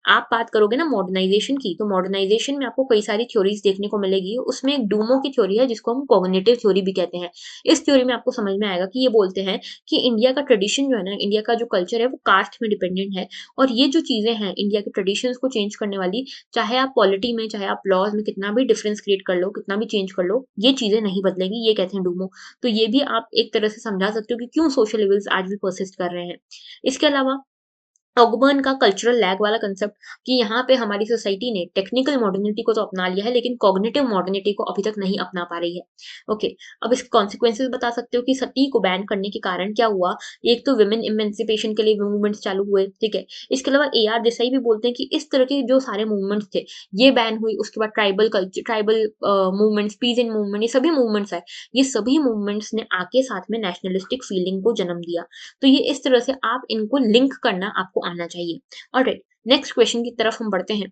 आप बात करोगे ना मॉडर्नाइजेशन की, तो मॉडर्नाइजेशन में आपको कई सारी थ्योरीज देखने को मिलेगी, उसमें एक डूमो की थ्योरी है जिसको हम कॉग्निटिव थ्योरी भी कहते हैं। इस थ्योरी में आपको समझ में आएगा कि ये बोलते हैं कि इंडिया का ट्रेडिशन जो है ना, इंडिया का जो कल्चर है वो कास्ट में डिपेंडेंट है, और ये जो चीजें हैं इंडिया के ट्रेडिशंस को चेंज करने वाली, चाहे आप पॉलिटी में चाहे आप लॉज में कितना भी डिफरेंस क्रिएट कर लो, कितना भी चेंज कर लो, ये चीजें नहीं बदलेंगी, ये कहते हैं डूमो। तो ये भी आप एक तरह से समझा सकते हो कि क्यों सोशल इविल्स आज भी परसिस्ट कर रहे हैं। इसके अलावा ऑगबर्न का कल्चरल लैग वाला कंसेप्ट, कि यहाँ पे हमारी सोसाइटी ने टेक्निकल मॉडर्निटी को तो अपना लिया है लेकिन कॉग्निटिव मॉडर्निटी को अभी तक नहीं अपना पा रही है। ओके, अब इसके कॉन्सिक्वेंसेस बता सकते हो कि सती को बैन करने के कारण क्या हुआ। एक तो वुमेन इमेंसिपेशन के लिए मूवमेंट्स चालू हुए। ठीक है, इसके अलावा ए आर देसाई भी बोलते हैं कि इस तरह के जो सारे मूवमेंट्स थे ये बैन हुई, उसके बाद tribal culture, tribal movements, peasant movement, ये सभी मूवमेंट्स आए। ये सभी मूवमेंट्स ने आके साथ में नेशनलिस्टिक फीलिंग को जन्म दिया। तो ये इस तरह से आप इनको लिंक करना आपको आना चाहिए। ऑलराइट, नेक्स्ट क्वेश्चन की तरफ हम बढ़ते हैं।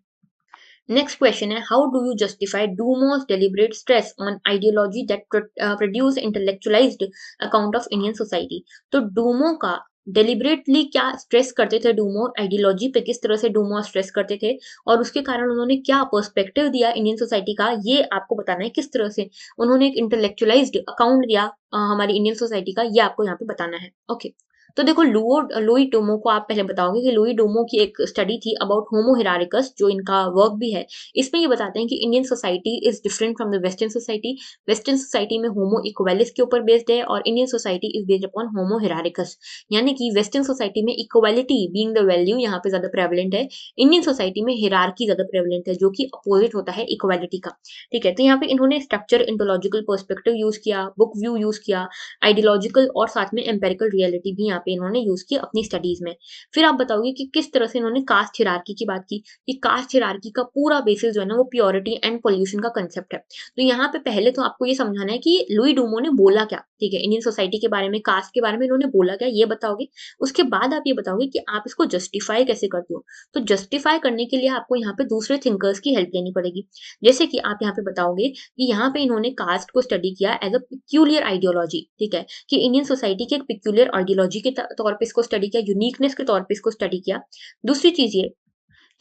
नेक्स्ट क्वेश्चन है, how do you justify Dumont's deliberate stress on ideology that produce intellectualised account of Indian society. तो डूमो का डेलिबरेटली क्या स्ट्रेस करते थे डूमो, आइडियोलॉजी पे किस तरह से डूमो स्ट्रेस करते थे, और उसके कारण उन्होंने क्या पर्सपेक्टिव दिया इंडियन सोसाइटी का, ये आपको बताना है। किस तरह से उन्होंने एक इंटेलेक्चुअलाइज्ड अकाउंट दिया हमारी इंडियन सोसाइटी का, ये आपको यहाँ पे बताना है। ओके, तो देखो लुई डोमो को आप पहले बताओगे कि लुई डोमो की एक स्टडी थी अबाउट होमो हिरारिकस, जो इनका वर्क भी है। इसमें ये बताते हैं कि Indian society is different from the western society. Western society में होमो इक्वालिस के ऊपर बेस्ड है, और Indian society is based upon homo hierarchicus. यानी कि वेस्टर्न सोसाइटी में इक्वालिटी बीइंग द वैल्यू यहाँ पे ज्यादा प्रेवलेंट है, इंडियन सोसाइटी में हिरार्की ज्यादा प्रेवलेंट है, जो कि अपोजिट होता है इक्वालिटी का। ठीक है, तो यहाँ पे इन्होंने स्ट्रक्चर इंटोलॉजिकल पर्सपेक्टिव यूज किया, बुक व्यू यूज किया, आइडियोलॉजिकल और साथ में एम्पेरिकल रियलिटी भी यहाँ पे इन्होंने यूज की अपनी स्टडीज में। फिर आप बताओगे कि किस तरह से इन्होंने कास्ट हिरार्की की बात की, कि कास्ट हिरार्की का पूरा बेसिस जो है ना वो प्योरिटी एंड पोल्यूशन का कंसेप्ट है। तो यहाँ पे पहले तो आपको ये समझाना है कि लुई डूमो ने बोला क्या। ठीक है, इंडियन सोसाइटी के बारे में, कास्ट के बारे में इन्होंने बोला क्या, ये बताओगे। उसके बाद आप ये बताओगे कि आप इसको जस्टिफाई कैसे करते हो। तो जस्टिफाई करने के लिए आपको यहाँ पे दूसरे थिंकर्स की हेल्प लेनी पड़ेगी। जैसे कि आप यहाँ पे बताओगे कि यहाँ पे इन्होंने कास्ट को स्टडी किया एज अ पिक्यूलियर आइडियोलॉजी। ठीक है, कि इंडियन सोसाइटी के एक पिक्यूलियर आइडियोलॉजी के तौर पे इसको स्टडी किया, यूनिकनेस के तौर पे इसको स्टडी किया। दूसरी चीज ये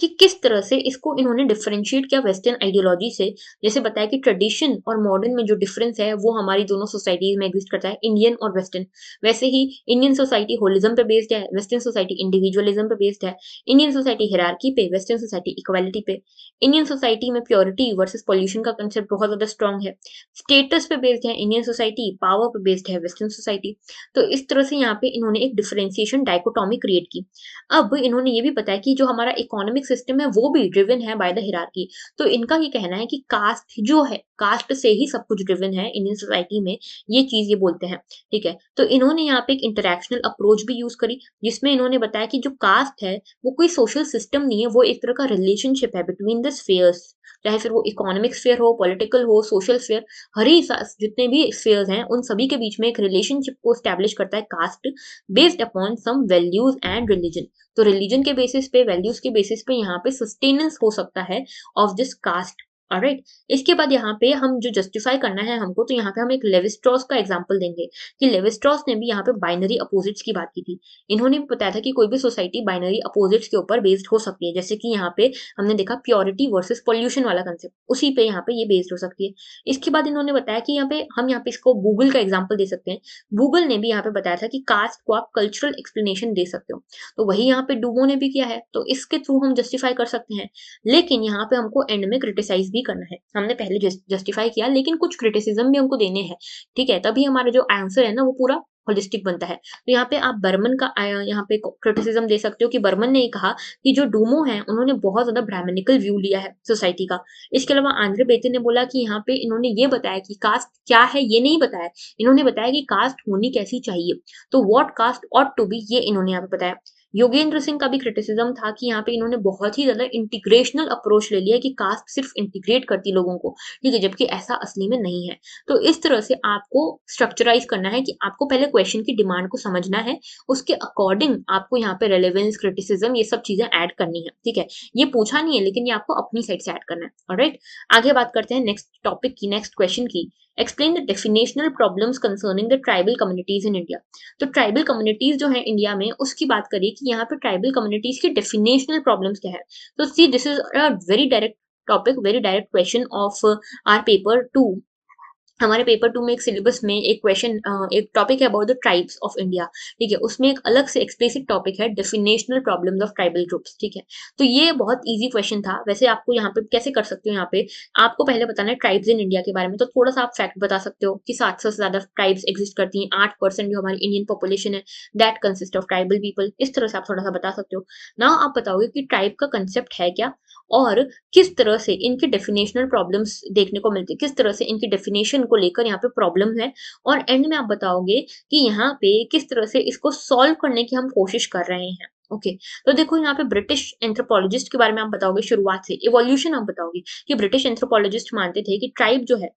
कि किस तरह से इसको इन्होंने डिफरेंशिएट किया वेस्टर्न आइडियोलॉजी से। जैसे बताया कि ट्रेडिशन और मॉडर्न में जो डिफरेंस है वो हमारी दोनों सोसाइटीज में एग्जिस्ट करता है, इंडियन और वेस्टर्न। वैसे ही इंडियन सोसाइटी होलिज्म पे बेस्ड है, वेस्टर्न सोसाइटी इंडिविजुअलिज्म पे बेस्ड है। इंडियन सोसाइटी हिरार्की पे, वेस्टर्न सोसाइटी इक्वालिटी पे। इंडियन सोसाइटी में प्योरिटी वर्सेस पॉल्यूशन का कंसेप्ट बहुत ज्यादा स्ट्रॉन्ग है। स्टेटस पे बेस्ड है इंडियन सोसाइटी, पावर पे बेस्ड है वेस्टर्न सोसाइटी। तो इस तरह से यहाँ पे इन्होंने एक डिफरेंशिएशन डायकोटॉमी क्रिएट की। अब इन्होंने ये भी बताया कि जो हमारा इकोनॉमिक सिस्टम है वो भी ड्रिवन है बाय द हिरार्की। तो इनका ये कहना है कि कास्ट जो है, कास्ट से ही सब कुछ ड्रिवन है इंडियन सोसाइटी में, ये चीज ये बोलते हैं। ठीक है, तो इन्होंने यहाँ पे एक इंटरैक्शनल अप्रोच भी यूज करी, जिसमें इन्होंने बताया कि जो कास्ट है वो कोई सोशल सिस्टम नहीं है, वो एक तरह का रिलेशनशिप है बिटवीन द स्फीयर्स। चाहे फिर वो इकोनॉमिक स्फीयर हो, पॉलिटिकल हो, सोशल स्फीयर, हर ही जितने भी स्फीयर्स हैं उन सभी के बीच में एक रिलेशनशिप को स्टैब्लिश करता है caste, based upon some values and religion. तो रिलीजन के बेसिस पे, वैल्यूज के बेसिस पे यहाँ पे सस्टेनेंस हो सकता है ऑफ दिस कास्ट। ऑलराइट, इसके बाद यहाँ पे हम जो जस्टिफाई करना है हमको, तो यहाँ पे हम एक लेवी स्ट्रॉस का एग्जांपल देंगे कि लेवी स्ट्रॉस ने भी यहाँ पे बाइनरी अपोजिट्स की बात की थी। इन्होंने भी बताया था कि कोई भी सोसाइटी बाइनरी अपोजिट्स के ऊपर बेस्ड हो सकती है, जैसे कि यहाँ पे हमने देखा प्योरिटी वर्सेस पॉल्यूशन वाला कंसेप्ट, उसी पे यहाँ पे ये बेस्ड हो सकती है। इसके बाद इन्होंने बताया कि यहाँ पे इसको गूगल का एग्जाम्पल दे सकते हैं। गूगल ने भी यहाँ पे बताया था कि कास्ट को आप कल्चरल एक्सप्लेनेशन दे सकते हो, तो वही यहाँ पे डूबो ने भी किया है, तो इसके थ्रू हम जस्टिफाई कर सकते हैं। लेकिन यहाँ पे हमको एंड में क्रिटिसाइज भी करना है। हमने पहले जस्टिफाई किया, लेकिन कुछ क्रिटिसिज्म भी हमको देने हैं, ठीक है, तभी हमारा जो आंसर है ना वो पूरा होलिस्टिक बनता है। तो यहाँ पे आप बर्मन का यहाँ पे क्रिटिसिज्म दे सकते हो कि बर्मन ने ये कहा कि जो डूमो है उन्होंने बहुत ज्यादा ब्राह्मणिकल व्यू लिया है सोसाइटी का। इसके अलावा आंद्रे बेते ने बोला कि यहाँ पे इन्होंने ये बताया कि कास्ट क्या है ये नहीं बताया, इन्होंने बताया कि कास्ट होनी कैसी चाहिए, तो what caste ought to be, ये इन्होंने यहाँ पे बताया। योगेंद्र सिंह का भी क्रिटिसिज्म था कि यहाँ पे इन्होंने बहुत ही ज्यादा इंटीग्रेशनल अप्रोच ले लिया कि कास्ट सिर्फ इंटीग्रेट करती लोगों को, ठीक है, जबकि ऐसा असली में नहीं है। तो इस तरह से आपको स्ट्रक्चराइज करना है कि आपको पहले क्वेश्चन की डिमांड को समझना है, उसके अकॉर्डिंग आपको यहाँ पे रेलेवेंस, क्रिटिसिज्म, ये सब चीजें ऐड करनी है, ठीक है। ये पूछा नहीं है, लेकिन ये आपको अपनी साइड से ऐड करना है। ऑलराइट, आगे बात करते हैं नेक्स्ट टॉपिक की, नेक्स्ट क्वेश्चन की। Explain the definitional problems concerning the tribal communities in India. तो ट्राइबल कम्युनिटीज जो है इंडिया में, उसकी बात करिए कि यहाँ पे ट्राइबल कम्युनिटीज की डेफिनेशनल प्रॉब्लम्स क्या है। तो see this is a very direct topic, very direct question of our paper 2। हमारे पेपर 2 में एक सिलेबस में एक क्वेश्चन, एक टॉपिक है about the tribes of India, ठीक है, उसमें एक अलग से एक्सप्लिसिट टॉपिक है definitional problems of tribal groups, ठीक है। तो ये बहुत इजी क्वेश्चन था। वैसे आपको यहाँ पे कैसे कर सकते हो, यहाँ पे आपको पहले बताना है ट्राइब्स इन इंडिया के बारे में, तो थोड़ा सा आप फैक्ट बता सकते हो कि 700 से ज्यादा ट्राइब्स एग्जिस्ट करती हैं, 8% जो हमारी इंडियन पॉपुलेशन है that consist of tribal people, इस तरह से आप थोड़ा सा बता सकते हो। नाउ आप बताओगे कि ट्राइब का कंसेप्ट है क्या, और किस तरह से इनके डेफिनेशनल प्रॉब्लम्स देखने को मिलती है, किस तरह से इनकी डेफिनेशन को लेकर यहाँ पे प्रॉब्लम है, और एंड में आप बताओगे कि यहाँ पे किस तरह से इसको सॉल्व करने की हम कोशिश कर रहे हैं। ओके, तो देखो यहाँ पे ब्रिटिश एंथ्रोपोलॉजिस्ट के बारे में आप बताओगे, शुरुआत से इवोल्यूशन आप बताओगे कि ब्रिटिश एंथ्रोपोलॉजिस्ट मानते थे कि ट्राइब जो है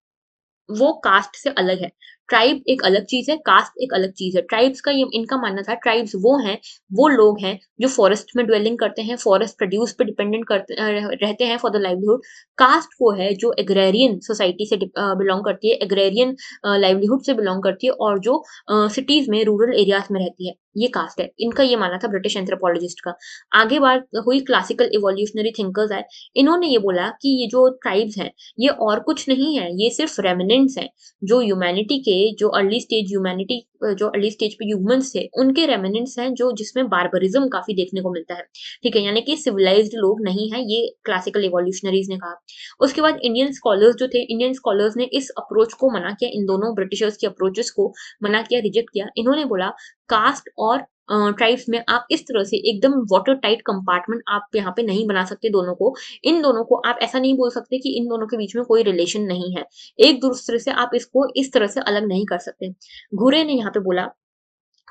वो कास्ट से अलग है। ट्राइब एक अलग चीज है, कास्ट एक अलग चीज है। ट्राइब्स का ये इनका मानना था, ट्राइब्स वो हैं, वो लोग हैं जो फॉरेस्ट में ड्वेलिंग करते हैं, फॉरेस्ट प्रोड्यूस पे डिपेंडेंट करते रहते हैं फॉर द लाइवलीहुड। कास्ट वो है जो एग्रेरियन सोसाइटी से बिलोंग करती है, एग्रेरियन लाइवलीहुड से बिलोंग करती है, और जो सिटीज में, रूरल एरियाज में रहती है, ये कास्ट है। इनका ये मानना था ब्रिटिश एंथ्रोपोलॉजिस्ट का। आगे बात हुई, क्लासिकल इवोल्यूशनरी थिंकर्स आए, इन्होंने ये बोला कि ये जो ट्राइब्स हैं ये और कुछ नहीं है, ये सिर्फ रेमिनेंट्स हैं, जो ह्यूमैनिटी के, जो अर्ली स्टेज ह्यूमैनिटी, जो अर्ली स्टेज पे ह्यूमंस थे उनके रेमिनेंट्स हैं, जो जिसमें बार्बरिज्म काफी देखने को मिलता है, ठीक है, यानी कि सिविलाइज्ड लोग नहीं है, ये क्लासिकल इवोल्यूशनरीज ने कहा। उसके बाद इंडियन स्कॉलर्स जो थे, इंडियन स्कॉलर्स ने इस अप्रोच को मना किया, इन दोनों ब्रिटिशर्स के अप्रोचेस को मना किया, रिजेक्ट किया। इन्होंने बोला कास्ट और ट्राइब्स में आप इस तरह से एकदम वाटर टाइट कंपार्टमेंट आप यहाँ पे नहीं बना सकते दोनों को। इन दोनों को आप ऐसा नहीं बोल सकते कि इन दोनों के बीच में कोई रिलेशन नहीं है, एक दूसरे से आप इसको इस तरह से अलग नहीं कर सकते। घुरे ने यहाँ पे बोला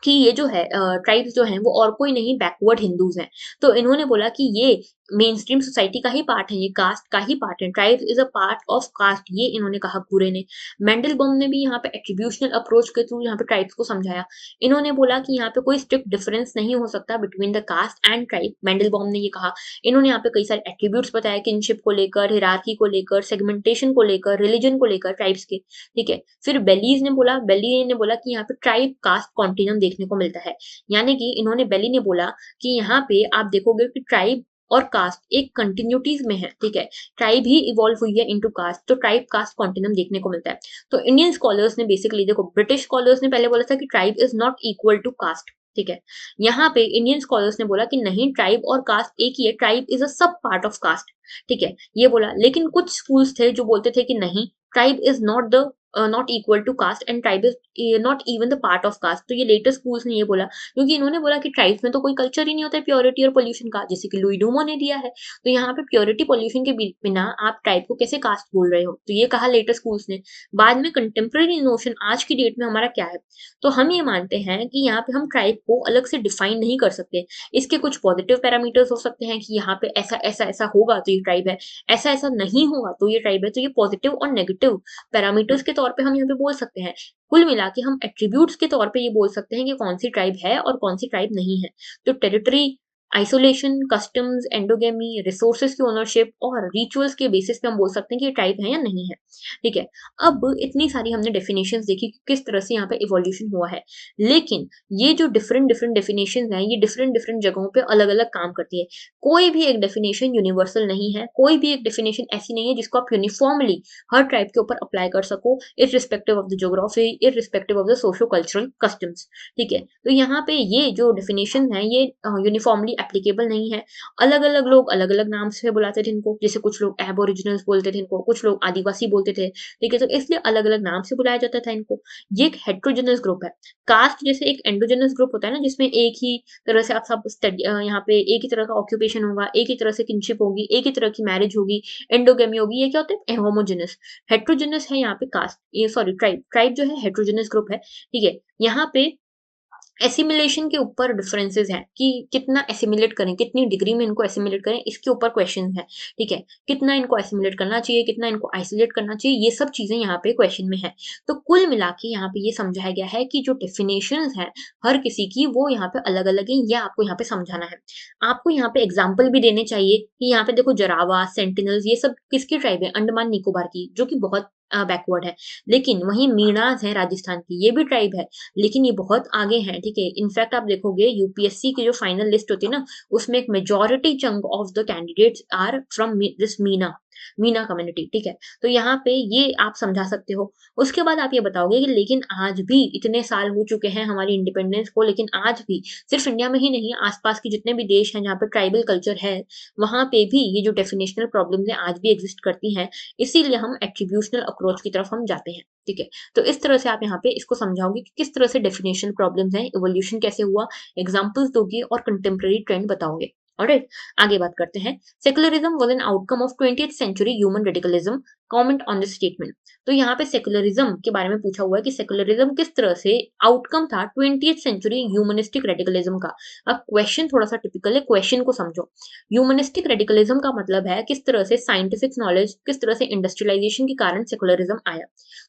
कि ये जो है ट्राइब्स जो हैं वो और कोई नहीं, बैकवर्ड हिंदूज हैं। तो इन्होंने बोला कि ये मेन स्ट्रीम सोसाइटी का ही पार्ट है, ये कास्ट का ही पार्ट है, tribes is a part of caste, ये इन्होंने कहा पूरे ने। मेंडलबॉम ने भी यहाँ पे एट्रीब्यूशनल अप्रोच के थ्रू यहाँ पे ट्राइब्स को समझाया। इन्होंने बोला कि यहाँ पे कोई स्ट्रिक्ट डिफरेंस नहीं हो सकता between the caste and tribe, Mandelbaum ने ये कहा। इन्होंने यहाँ पे कई सारे एट्रीब्यूट्स बताया, किनशिप को लेकर, हिरार्की को लेकर, सेगमेंटेशन को लेकर, रिलीजन को लेकर ट्राइब्स के, ठीक है। फिर बेली ने बोला कि यहाँ पे ट्राइब कास्ट कॉन्टिन्यूम देखने को मिलता है, यानी कि इन्होंने, बेली ने बोला कि यहाँ पे आप देखोगे कि ट्राइब और कास्ट एक कंटिन्यूटीज में है, ठीक है, ट्राइब ही इवॉल्व हुई है इनटू कास्ट, तो ट्राइब कास्ट कॉन्टिन्यूम देखने को मिलता है। तो इंडियन स्कॉलर्स ने बेसिकली, देखो ब्रिटिश स्कॉलर्स ने पहले बोला था कि tribe is not equal to caste, ठीक है, यहाँ पे इंडियन स्कॉलर्स ने बोला कि नहीं, ट्राइब और कास्ट एक ही है, ट्राइब इज अ सब पार्ट ऑफ कास्ट, ठीक है, ये बोला। लेकिन कुछ स्कूल्स थे जो बोलते थे कि नहीं, tribe is not the not equal to caste and tribe is not even the part of caste. तो ये लेटेस्ट स्कूल्स ने ये बोला, क्योंकि इन्होंने बोला कि ट्राइब्स में तो कोई कल्चर ही नहीं होता है प्योरिटी और पोल्यूशन का, जैसे कि लुई डूमो ने दिया है। तो यहाँ पे प्योरिटी पोल्यूशन के बिना आप ट्राइब को कैसे कास्ट बोल रहे हो? तो ये कहा लेटेस्ट स्कूल्स ने। बाद में कंटेम्प्रेरी नोशन आज की डेट में हमारा क्या है? तो हम ये मानते हैं कि यहाँ पे हम ट्राइब को अलग से डिफाइन नहीं कर सकते। इसके कुछ पॉजिटिव पैरामीटर्स हो सकते हैं कि यहाँ पे ऐसा ऐसा ऐसा होगा तो ये ट्राइब है, ऐसा ऐसा नहीं होगा तो ये ट्राइब है। तो ये पॉजिटिव और नेगेटिव पैरामीटर्स के तौर पे हम यहाँ पे बोल सकते हैं। कुल मिला के हम एट्रीब्यूट्स के तौर पे ये बोल सकते हैं कि कौन सी ट्राइब है और कौन सी ट्राइब नहीं है। तो territory, isolation, customs, endogamy, resources की ओनरशिप और रिचुअल्स के बेसिस पे हम बोल सकते हैं कि ये ट्राइब है या नहीं है। ठीक है। अब इतनी सारी हमने डेफिनेशंस देखी कि किस तरह से यहाँ पे इवोल्यूशन हुआ है, लेकिन ये जो डिफरेंट डिफरेंट डेफिनेशंस हैं, ये डिफरेंट डिफरेंट जगहों पे अलग अलग काम करती है। कोई भी एक डेफिनेशन यूनिवर्सल नहीं है, कोई भी एक डेफिनेशन ऐसी नहीं है जिसको आप यूनिफॉर्मली हर ट्राइब के ऊपर अप्लाई कर सको, irrespective of the geography, irrespective of the socio cultural customs. ठीक है। तो यहाँ पे ये जो डेफिनेशन है ये यूनिफॉर्मली एप्लीकेबल नहीं है। अलग अलग लोग अलग अलग नाम से बुलाते थे इनको, जैसे कुछ लोग एबोरिजिनल्स बोलते थे इनको, कुछ लोग आदिवासी बोलते थे। ठीक है। तो इसलिए अलग अलग नाम से बुलाया जाता था इनको। ये एक हेट्रोजेनस ग्रुप है। कास्ट जैसे एक एंडोजेनस ग्रुप होता है ना, जिसमें एक ही तरह से आप सब यहाँ पे एक ही तरह का ऑक्यूपेशन होगा, एक ही तरह से किनशिप होगी, एक ही तरह की मैरिज होगी, एंडोगेमी होगी। ये क्या होता है? होमोजेनस। हेट्रोजेनस है यहाँ पे कास्ट, ये सॉरी ट्राइब। ट्राइब जो है हेट्रोजेनस ग्रुप है। ठीक है। यहाँ पे एसिमिलेशन के ऊपर डिफरेंसेस हैं कि कितना एसिमिलेट करें, कितनी डिग्री में इनको एसिमिलेट करें, इसके ऊपर क्वेश्चन है। ठीक है। कितना इनको एसिमिलेट करना चाहिए, कितना इनको आइसोलेट करना चाहिए, ये सब चीजें यहाँ पे क्वेश्चन में है। तो कुल मिला के यहाँ पे ये समझाया गया है कि जो डेफिनेशंस हैं हर किसी की, वो यहाँ पे अलग अलग है। ये आपको यहाँ पे समझाना है। आपको यहाँ पे एग्जाम्पल भी देने चाहिए कि यहाँ पे देखो जरावा, सेंटिनल्स, ये सब किसकी ट्राइब है? अंडमान निकोबार की, जो कि बहुत बैकवर्ड है। लेकिन वहीं मीणास है राजस्थान की, ये भी ट्राइब है, लेकिन ये बहुत आगे हैं। ठीक है। इनफैक्ट आप देखोगे यूपीएससी की जो फाइनल लिस्ट होती है ना, उसमें एक majority chunk of the candidates are from this Meena, Meena community. ठीक है। तो यहाँ पे ये आप समझा सकते हो। उसके बाद आप ये बताओगे कि लेकिन आज भी इतने साल हो चुके हैं हमारी इंडिपेंडेंस को, लेकिन आज भी सिर्फ इंडिया में ही नहीं, आसपास के जितने भी देश हैं जहाँ पे ट्राइबल कल्चर है, वहां पे भी ये जो डेफिनेशनल प्रॉब्लम्स हैं आज भी एग्जिस्ट करती हैं। इसीलिए हम एट्रीब्यूशनल अप्रोच की तरफ हम जाते हैं। ठीक है। तो इस तरह से आप यहाँ पे इसको समझाओगे कि किस तरह से डेफिनेशन प्रॉब्लम्स हैं, इवोल्यूशन कैसे हुआ, एग्जांपल्स दोगे और कंटेम्प्रेरी ट्रेंड बताओगे। ऑलराइट। आगे बात करते हैं। Secularism was an outcome of 20th century human radicalism. Comment on this statement. तो यहाँ पे सेकुलरिज्म के बारे में पूछा हुआ है कि सेकुलरिज्म किस तरह से आउटकम था 20th सेंचुरी ह्यूमनिस्टिक रेडिकलिज्म का। अब क्वेश्चन थोड़ा सा टिपिकल है, क्वेश्चन को समझो। ह्यूमनिस्टिक रेडिकलिज्म का मतलब है किस तरह से साइंटिफिक नॉलेज, किस तरह से इंडस्ट्रियलाइजेशन के कारण सेकुलरिज्म आया।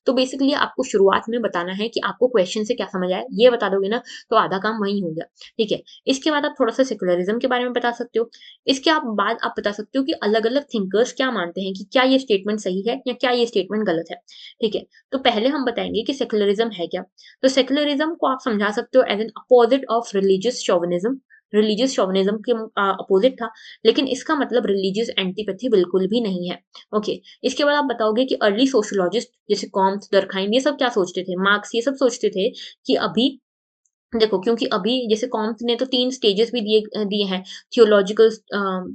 तो बेसिकली आपको शुरुआत में बताना है कि आपको क्वेश्चन से क्या समझ आया, ये बता दोगे ना तो आधा काम वहीं हो गया। ठीक है। इसके बाद आप थोड़ा सा सेकुलरिज्म के बारे में बता सकते हो। इसके बाद आप बता सकते हो कि अलग अलग थिंकर्स क्या मानते हैं, कि क्या ये स्टेटमेंट सही है या क्या ये स्टेटमेंट गलत है। ठीक है। तो पहले हम बताएंगे कि सेकुलरिज्म है क्या। तो सेकुलरिज्म को आप समझा सकते हो as an opposite of religious chauvinism. Religious chauvinism के अपोजिट था, लेकिन इसका मतलब रिलीजियस एंटीपैथी बिल्कुल भी नहीं है। ओके। इसके बाद आप बताओगे कि अर्ली सोशियोलॉजिस्ट जैसे कॉम्ट, दरखाइम, ये सब क्या सोचते थे, मार्क्स, ये सब सोचते थे कि अभी देखो, क्योंकि अभी जैसे कॉम्ट ने तो 3 स्टेजेस भी दिए हैं, थियोलॉजिकल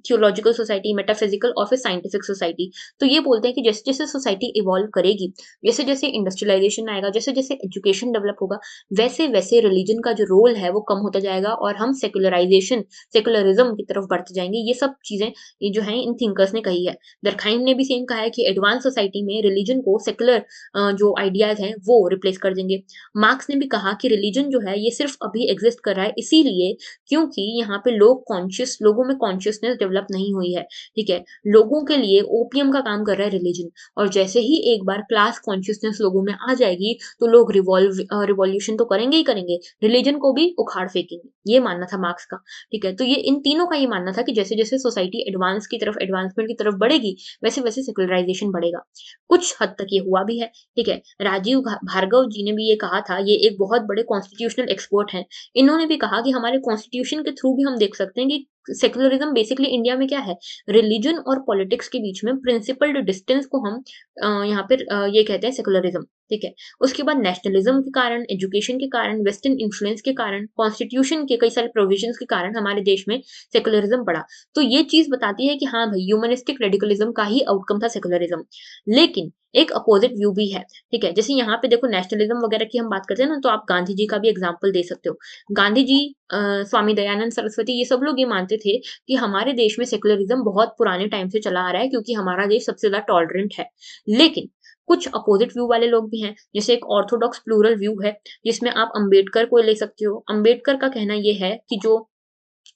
थियोलॉजिकल सोसाइटी, मेटाफिजिकल और फिर साइंटिफिक सोसाइटी। तो ये बोलते हैं कि जैसे-जैसे सोसाइटी इवॉल्व करेगी, जैसे-जैसे इंडस्ट्रियलाइजेशन आएगा, जैसे-जैसे एजुकेशन डेवलप होगा, वैसे-वैसे रिलीजन का जो रोल है वो कम होता जाएगा और हम सेक्युलराइजेशन, सेक्युलरिज्म की तरफ बढ़ते जाएंगे। ये सब चीजें ये जो है इन थिंकर्स ने कही है। दरखाइम ने भी सेम कहा है कि एडवांस सोसाइटी में रिलीजन को सेक्युलर जो आइडियाज हैं वो रिप्लेस कर देंगे। मार्क्स ने भी कहा कि रिलीजन जो है ये सिर्फ अभी एग्जिस्ट कर रहा है इसीलिए क्योंकि यहाँ पे लोगों में कॉन्शियसनेस डेवलप नहीं हुई है। ठीक है। लोगों के लिए ओपियम का काम कर रहा है रिलीजन, और जैसे ही एक बार क्लास कॉन्शियसनेस लोगों में आ जाएगी तो लोग रिवॉल्यूशन तो करेंगे ही करेंगे, रिलीजन को भी उखाड़ फेंकेंगे। ये मानना था मार्क्स का। ठीक है। तो ये इन तीनों का ये मानना था कि जैसे जैसे सोसाइटी एडवांसमेंट की तरफ बढ़ेगी, वैसे वैसे सेकुलराइजेशन बढ़ेगा। कुछ हद तक ये हुआ भी है। ठीक है। राजीव भार्गव जी ने भी ये कहा था, ये एक बहुत बड़े कॉन्स्टिट्यूशनल एक्सपर्ट हैं। इन्होंने भी कहा कि हमारे कॉन्स्टिट्यूशन के थ्रू भी हम देख सकते हैं कि सेकुलरिज्म बेसिकली इंडिया में क्या है, रिलीजन और पॉलिटिक्स के बीच में प्रिंसिपल्ड डिस्टेंस को हम यहाँ पे ये कहते हैं सेकुलरिज्म, ठीक है। उसके बाद नेशनलिज्म के कारण, एजुकेशन के कारण, वेस्टर्न इन्फ्लुएंस के कारण, कॉन्स्टिट्यूशन के कई सारे प्रोविजंस के कारण हमारे देश में सेकुलरिज्म बढ़ा। तो ये चीज बताती है कि हाँ भाई, ह्यूमनिस्टिक रेडिकलिज्म का ही आउटकम था सेकुलरिज्म। लेकिन एक अपोजिट व्यू भी है, ठीक है। जैसे यहाँ पे देखो नेशनलिज्म वगैरह की हम बात करते हैं ना, तो आप गांधी जी का भी एग्जाम्पल दे सकते हो। गांधी जी, स्वामी दयानंद सरस्वती, ये सब लोग ये मानते थे कि हमारे देश में सेकुलरिज्म बहुत पुराने टाइम से चला आ रहा है, क्योंकि हमारा देश सबसे ज्यादा टॉलरेंट है। लेकिन कुछ अपोजिट व्यू वाले लोग भी हैं, जैसे एक ऑर्थोडॉक्स प्लूरल व्यू है, जिसमें आप अंबेडकर को ले सकते हो। अंबेडकर का कहना ये है कि जो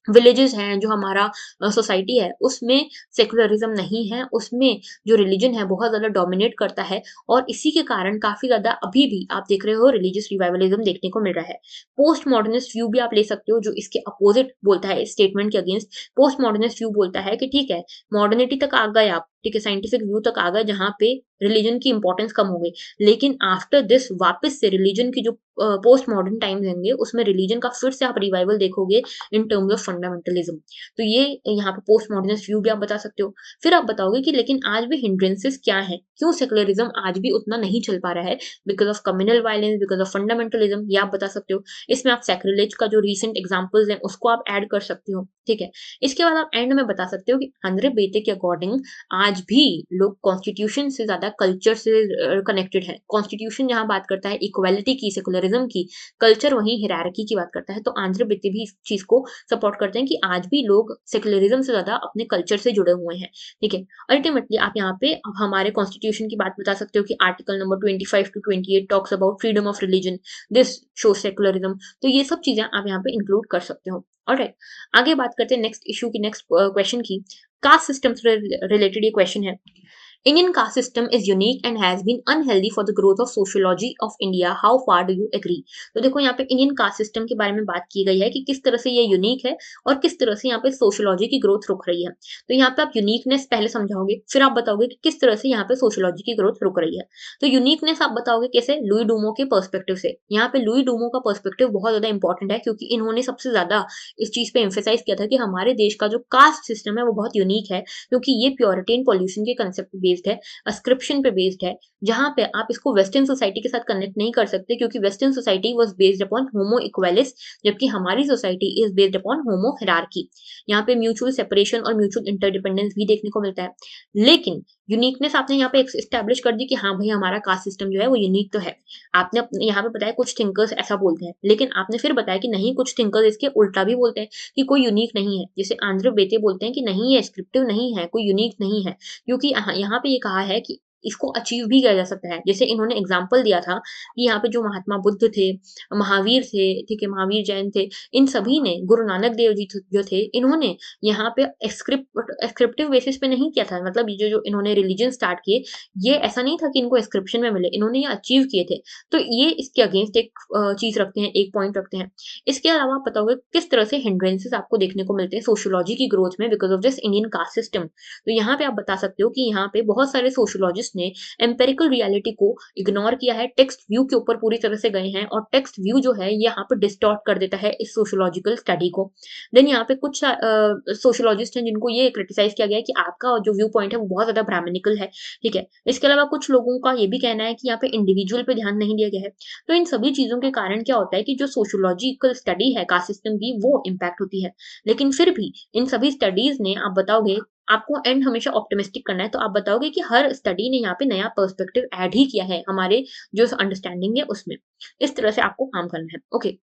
विलेजेस हैं, जो हमारा सोसाइटी है, उसमें सेकुलरिज्म नहीं है, उसमें जो रिलीजन है बहुत ज़्यादा डोमिनेट करता है, और इसी के कारण काफ़ी ज़्यादा अभी भी आप देख रहे हो रिलीजियस रिवाइवलिज्म देखने को मिल रहा है। पोस्ट मॉडर्निस्ट व्यू भी आप ले सकते हो, जो इसके अपोजिट बोलता है, इस स्टेटमेंट के अगेंस्ट। पोस्ट मॉडर्निस्ट व्यू बोलता है कि ठीक है, मॉडर्निटी तक आ गए आप, ठीक है, साइंटिफिक व्यू तक आ गए जहाँ पे रिलीजन की इंपॉर्टेंस कम हो गई, लेकिन आफ्टर दिस वापस से रिलीजन की जो पोस्ट मॉडर्न टाइम्स होंगे, उसमें रिलीजन का फिर से आप रिवाइवल देखोगे इन टर्म्स ऑफ फंडामेंटलिज्म। तो ये यहाँ पे पोस्ट मॉडर्निस्ट व्यू भी आप बता सकते हो। फिर आप बताओगे कि लेकिन आज भी हिंड्रेंसेस क्या है, क्यों सेकुलरिज्म आज भी उतना नहीं चल पा रहा है, because of communal violence, because of fundamentalism, ये आप बता सकते हो। इसमें आप सैक्रिलेज का जो रिसेंट एग्जाम्पल्स हैं उसको आप ऐड कर सकते हो, ठीक है। इसके बाद आप एंड में बता सकते हो कि हंद्रे बेटे के अकॉर्डिंग आज भी लोग कॉन्स्टिट्यूशन से ज्यादा कल्चर से कनेक्टेड है। कॉन्स्टिट्यूशन जहाँ बात करता है इक्वालिटी की, सेकुलरिज्म की, कल्चर वहीं हिरार्की की बात करता है। तो आंध्र बेटे भी इस चीज को सपोर्ट करते हैं कि आज भी लोग सेकुलरिज्म से ज्यादा अपने कल्चर से जुड़े हुए हैं, ठीक है। अल्टीमेटली आप यहाँ पे अब हमारे कॉन्स्टिट्यूशन की बात बता सकते हो कि article number 25 to 28 talks about freedom of religion, this show secularism. तो ये सब चीजें आप यहाँ पे इंक्लूड कर सकते हो। ऑलराइट, आगे बात करते हैं नेक्स्ट इशू की, नेक्स्ट क्वेश्चन की। कास्ट सिस्टम से रिलेटेड ये क्वेश्चन है। Indian caste system is unique and has been unhealthy for the growth of sociology of India. How far do you agree? तो देखो यहाँ पे इंडियन कास्ट सिस्टम के बारे में बात की गई है कि किस तरह से ये यूनिक है और किस तरह से यहाँ पे सोशियोलॉजी की ग्रोथ रुक रही है। तो यहाँ पे आप यूनिकनेस पहले समझाओगे, फिर आप बताओगे कि किस तरह से यहाँ पे सोशियोलॉजी की ग्रोथ रुक रही है। तो यूनिकनेस आप बताओगे कैसे, लुई डूमो के पर्सपेक्टिव से। यहाँ पे लुई डूमो का पर्सपेक्टिव बहुत ज्यादा इंपॉर्टेंट है, क्योंकि इन्होंने सबसे ज्यादा इस चीज पे एम्फेसाइज किया था कि हमारे देश का जो कास्ट सिस्टम है वो बहुत यूनिक है, क्योंकि ये प्योरिटी एंड पॉल्यूशन के कंसेप्ट बेस्ड है, अस्क्रिप्शन पे बेस्ड है, जहां पे आप इसको वेस्टर्न सोसाइटी के साथ कनेक्ट नहीं कर सकते, क्योंकि western society was based upon homo aequalis, जबकि हमारी society is based upon homo hierarchy. यहाँ पे म्यूचुअल सेपरेशन और म्यूचुअल इंटरडिपेंडेंस भी देखने को मिलता है। लेकिन यूनिकनेस आपने यहाँ पे एस्टेब्लिश कर दी कि हाँ भाई हमारा कास्ट सिस्टम जो है वो यूनिक तो है। आपने यहाँ पे बताया कुछ थिंकर्स ऐसा बोलते हैं, लेकिन आपने फिर बताया कि नहीं, कुछ थिंकर्स इसके उल्टा भी बोलते हैं कि कोई यूनिक नहीं है। जैसे आंध्र बेटे बोलते हैं कि नहीं, ये स्क्रिप्टिव नहीं है, कोई यूनिक नहीं है, क्योंकि यहाँ पे ये कहा है कि इसको अचीव भी किया जा सकता है। जैसे इन्होंने एग्जाम्पल दिया था कि यहाँ पे जो महात्मा बुद्ध थे, महावीर थे, ठीक है, महावीर जैन थे, इन सभी ने, गुरु नानक देव जी जो थे, इन्होंने यहाँ पे एक्सक्रिप्टिव बेसिस पे नहीं किया था। मतलब ये जो इन्होंने रिलीजन स्टार्ट किए, ये ऐसा नहीं था कि इनको एक्सक्रिप्शन में मिले, इन्होंने ये अचीव किए थे। तो ये इसके अगेंस्ट एक चीज रखते हैं, एक पॉइंट रखते हैं। इसके अलावा आप बताओगे किस तरह से हिंड्रेंसेस आपको देखने को मिलते हैं सोशियोलॉजी की ग्रोथ में because of this Indian caste system. तो यहाँ पे आप बता सकते हो कि यहाँ पे बहुत सारे सोशियोलॉजिस्ट ने एम्पेरिकल रियलिटी को इग्नोर किया है, टेक्स्ट व्यू के ऊपर पूरी तरह से गए हैं, और टेक्स्ट व्यू जो है यहाँ पे डिस्टॉर्ट कर देता है इस सोशियोलॉजिकल स्टडी को। देन यहाँ पे कुछ सोशियोलॉजिस्ट हैं जिनको ये क्रिटिसाइज किया गया है कि आपका जो व्यू पॉइंट है वो बहुत ज्यादा ब्राह्मणिकल है, ठीक है। इसके अलावा कुछ लोगों का ये भी कहना है कि यहाँ पे इंडिविजुअल पे ध्यान नहीं दिया गया है। तो इन सभी चीजों के कारण क्या होता है कि जो सोशियोलॉजिकल स्टडी है कास्ट सिस्टम की, वो इम्पैक्ट होती है। लेकिन फिर भी इन सभी स्टडीज ने, आप बताओगे, आपको एंड हमेशा ऑप्टिमिस्टिक करना है, तो आप बताओगे कि हर स्टडी ने यहाँ पे नया पर्सपेक्टिव ऐड ही किया है हमारे जो अंडरस्टैंडिंग है उसमें। इस तरह से आपको काम करना है, ओके।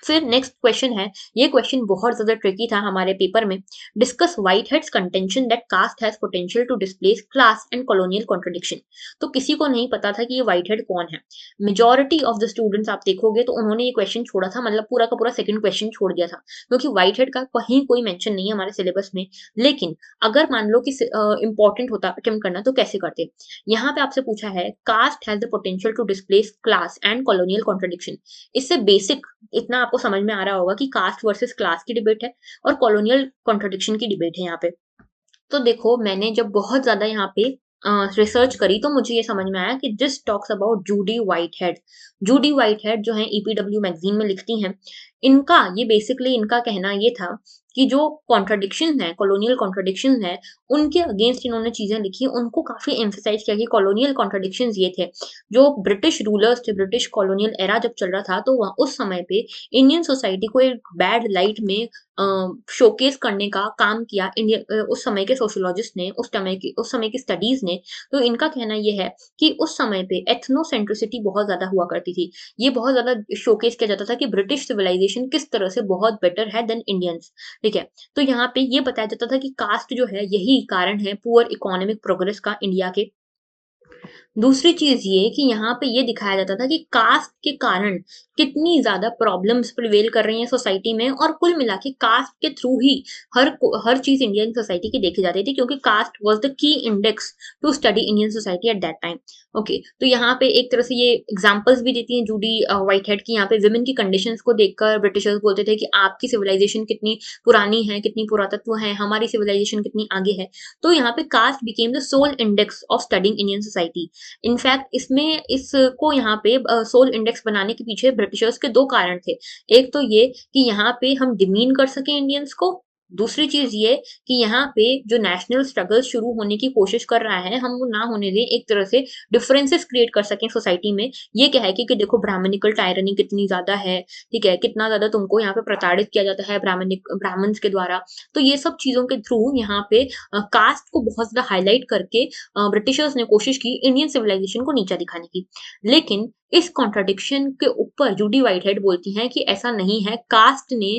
फिर नेक्स्ट क्वेश्चन है, ये क्वेश्चन बहुत ज्यादा ट्रिकी था हमारे पेपर में। Discuss Whitehead's contention that caste has potential to displace class and colonial contradiction. तो किसी को नहीं पता था कि ये व्हाइट हेड कौन है। मेजॉरिटी ऑफ द स्टूडेंट्स आप देखोगे तो उन्होंने ये क्वेश्चन छोड़ा था, मतलब पूरा का पूरा सेकंड क्वेश्चन छोड़ दिया था, क्योंकि व्हाइट हेड का कहीं कोई मेंशन नहीं है हमारे सिलेबस में। लेकिन अगर मान लो कि इंपॉर्टेंट होता अटेम्प्ट करना, तो कैसे करते। यहाँ पे आपसे पूछा है caste has the potential to displace class and colonial contradiction. इससे बेसिक इतना आपको समझ में आ रहा होगा कि कास्ट वर्सेस क्लास की डिबेट है और कॉलोनियल कॉन्ट्रडिक्शन की डिबेट है यहाँ पे। तो देखो, मैंने जब बहुत ज्यादा यहाँ पे रिसर्च करी तो मुझे ये समझ में आया कि this talks about Judy Whitehead. Judy Whitehead जो है ईपीडब्ल्यू मैगजीन में लिखती हैं, इनका ये बेसिकली इनका कहना ये था कि जो कॉन्ट्रडिक्शंस हैं, कॉलोनियल कॉन्ट्रडिक्शंस हैं, उनके अगेंस्ट इन्होंने चीज़ें लिखी, उनको काफ़ी एम्फसाइज़ किया कि कॉलोनियल कॉन्ट्रडिक्शंस ये थे। जो ब्रिटिश रूलर्स थे, ब्रिटिश कॉलोनियल एरा जब चल रहा था, तो वहाँ उस समय पे इंडियन सोसाइटी को एक बैड लाइट में शोकेस करने का काम किया उस समय के सोशियोलॉजिस्ट ने, उस समय की स्टडीज़ ने। तो इनका कहना ये है कि उस समय पे एथनोसेंट्रिसिटी बहुत ज़्यादा हुआ करती थी। ये बहुत ज़्यादा शोकेस किया जाता था कि ब्रिटिश सिविलाइज़ेशन किस तरह से बहुत बेटर है देन इंडियंस, ठीक है? तो यहाँ पे ये बताया जाता था कि कास्ट जो है यही कारण है पुअर इकोनॉमिक प्रोग्रेस का इंडिया के। दूसरी चीज़ ये कि यहाँ पे ये दिखाया जाता था कि कास्ट के कारण कितनी ज़्यादा प्रॉब्लम्स प्रिवेल कर रही हैं सोसाइटी में, और कुल मिला के कास्ट के थ्रू ही हर चीज़ इंडियन सोसाइटी की देखी जाती थी, क्योंकि caste was the key index to study Indian society at that time. Okay, तो यहाँ पे एक तरह से ये एग्ज़ाम्पल्स भी देती हैं जूडी व्हाइटहेड की। यहाँ पे वुमेन की कंडीशंस को देखकर ब्रिटिशर्स बोलते थे कि आपकी सिविलाइज़ेशन कितनी पुरानी है, कितनी पुरातत्व है, हमारी सिविलाइज़ेशन कितनी आगे है। तो यहाँ पे caste became the sole index of studying Indian society. In fact इसको यहाँ पे सोल इंडेक्स बनाने के पीछे ब्रिटिशर्स के 2 कारण थे। एक तो ये कि यहाँ पे हम डिमीन कर सकें इंडियंस को, दूसरी चीज़ ये कि यहाँ पे जो नेशनल स्ट्रगल शुरू होने की कोशिश कर रहा है, हम वो ना होने दें, एक तरह से डिफरेंसेस क्रिएट कर सकें सोसाइटी में। ये क्या है कि देखो ब्राह्मणिकल टायरनी कितनी ज़्यादा है, ठीक है? कितना ज़्यादा तुमको यहाँ पे प्रताड़ित किया जाता है ब्राह्मण्स के द्वारा। तो ये सब चीज़ों के थ्रू यहाँ पे कास्ट को बहुत ज़्यादा हाइलाइट करके ब्रिटिशर्स ने कोशिश की इंडियन सिविलाइजेशन को नीचा दिखाने की। लेकिन इस कॉन्ट्रडिक्शन के ऊपर जूडी व्हाइटहेड बोलती हैं कि ऐसा नहीं है, कास्ट ने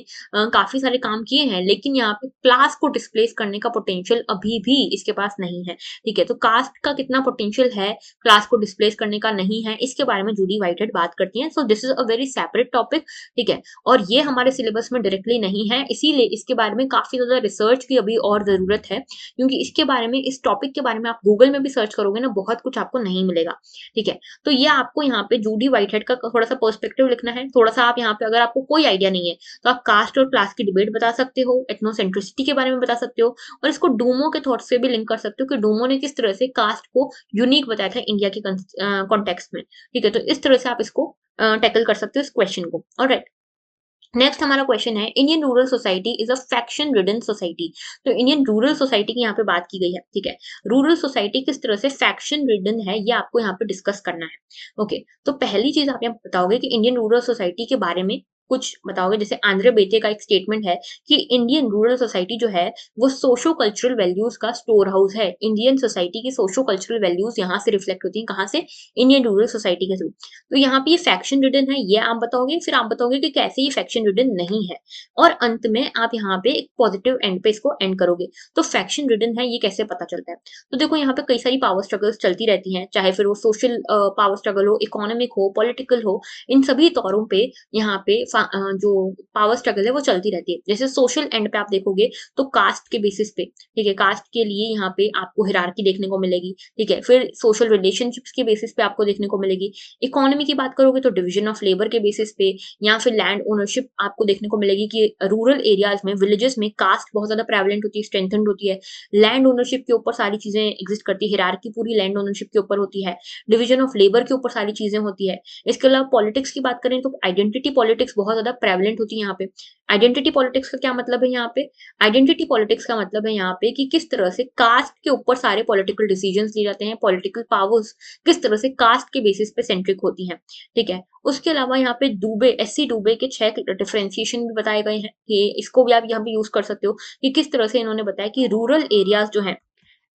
काफ़ी सारे काम किए हैं, लेकिन यहाँ पे क्लास को डिस्प्लेस करने का पोटेंशियल अभी भी इसके पास नहीं है, ठीक है? तो कास्ट का कितना पोटेंशियल है, क्लास को डिस्प्लेस करने का नहीं है, इसके बारे में जूडी व्हाइटहेड बात करती हैं। So this is a very separate topic, ठीक है? और ये हमारे सिलेबस में डायरेक्टली नहीं है, इसीलिए इसके बारे में काफ़ी ज़्यादा रिसर्च की अभी और ज़रूरत है, क्योंकि इसके बारे में, इस टॉपिक के बारे में आप गूगल में भी सर्च करोगे ना, बहुत कुछ आपको नहीं मिलेगा, ठीक है? तो ये आपको यहाँ पे जूडी व्हाइटहेड का थोड़ा-सा पर्सपेक्टिव लिखना है, थोड़ा-सा आप यहाँ पे, अगर आपको कोई आइडिया नहीं है, तो आप कास्ट और क्लास की डिबेट बता सकते हो, एथनोसेंट्रिसिटी के बारे में बता सकते हो, और इसको डूमो के थॉट से भी लिंक कर सकते हो कि डूमो ने किस तरह से कास्ट को यूनिक बताया था इंडिया के कॉन्टेक्स्ट में, ठीक है? तो इस तरह से आप इसको टैकल कर सकते हो इस क्वेश्चन को। ऑलराइट। नेक्स्ट हमारा क्वेश्चन है, Indian rural society is a faction ridden society. तो इंडियन रूरल सोसाइटी की यहाँ पे बात की गई है, ठीक है? रूरल सोसाइटी किस तरह से फैक्शन रिडन है, ये आपको यहाँ पे डिस्कस करना है। ओके, तो पहली चीज आप यहाँ बताओगे कि इंडियन रूरल सोसाइटी के बारे में कुछ बताओगे। जैसे आंद्रे बेते का एक स्टेटमेंट है कि इंडियन रूरल सोसाइटी जो है वो सोशो कल्चरल वैल्यूज का स्टोर हाउस है। इंडियन सोसाइटी की सोशो कल्चरल वैल्यूज यहाँ से रिफ्लेक्ट होती हैं, कहाँ से? इंडियन रूरल सोसाइटी के थ्रू। तो यहाँ पे ये फैक्शन रिडन है, ये आप बताओगे, फिर आप बताओगे कि कैसे ये फैक्शन रिडन नहीं है, और अंत में आप यहाँ पे एक पॉजिटिव एंड पे इसको एंड करोगे। तो फैक्शन रिडन है, ये कैसे पता चलता है? तो देखो यहाँ पे कई सारी पावर स्ट्रगल्स चलती रहती हैं, चाहे फिर वो सोशल पावर स्ट्रगल हो, इकोनॉमिक हो, पॉलिटिकल हो, इन सभी तौरों पे यहाँ पे जो पावर स्ट्रगल है वो चलती रहती है। जैसे सोशल एंड पे आप देखोगे तो कास्ट के बेसिस पे, ठीक है? कास्ट के लिए यहाँ पे आपको हायरार्की देखने को मिलेगी, ठीक है? फिर सोशल रिलेशनशिप्स के बेसिस पे आपको देखने को मिलेगी। इकोनॉमी की बात करोगे तो डिवीजन ऑफ लेबर के बेसिस पे, या फिर लैंड ओनरशिप आपको देखने को मिलेगी कि रूरल एरियाज में, विलेजेस में कास्ट बहुत ज्यादा प्रेवलेंट होती है, स्ट्रेंथेंड होती है। लैंड ओनरशिप के ऊपर सारी चीजें एग्जिस्ट करती है, हायरार्की पूरी लैंड ओनरशिप के ऊपर होती है। डिवीजन ऑफ लेबर के ऊपर सारी चीजें होती है। इसके अलावा पॉलिटिक्स की बात करें तो आइडेंटिटी पॉलिटिक्स बहुत ज्यादा प्रेवलेंट होती है यहाँ पे। आइडेंटिटी पॉलिटिक्स का क्या मतलब है यहाँ पे? आइडेंटिटी पॉलिटिक्स का मतलब है यहाँ पे कि किस तरह से कास्ट के ऊपर सारे पॉलिटिकल डिसीजंस लिए जाते हैं, पॉलिटिकल पावर्स किस तरह से कास्ट के बेसिस पे सेंट्रिक होती हैं, ठीक है? उसके अलावा यहाँ पे दुबे, एससी दुबे के 6 डिफरेंशिएशन भी बताए गए हैं, कि इसको भी आप यहाँ पे यूज कर सकते हो कि किस तरह से इन्होंने बताया कि रूरल एरियाज जो हैं।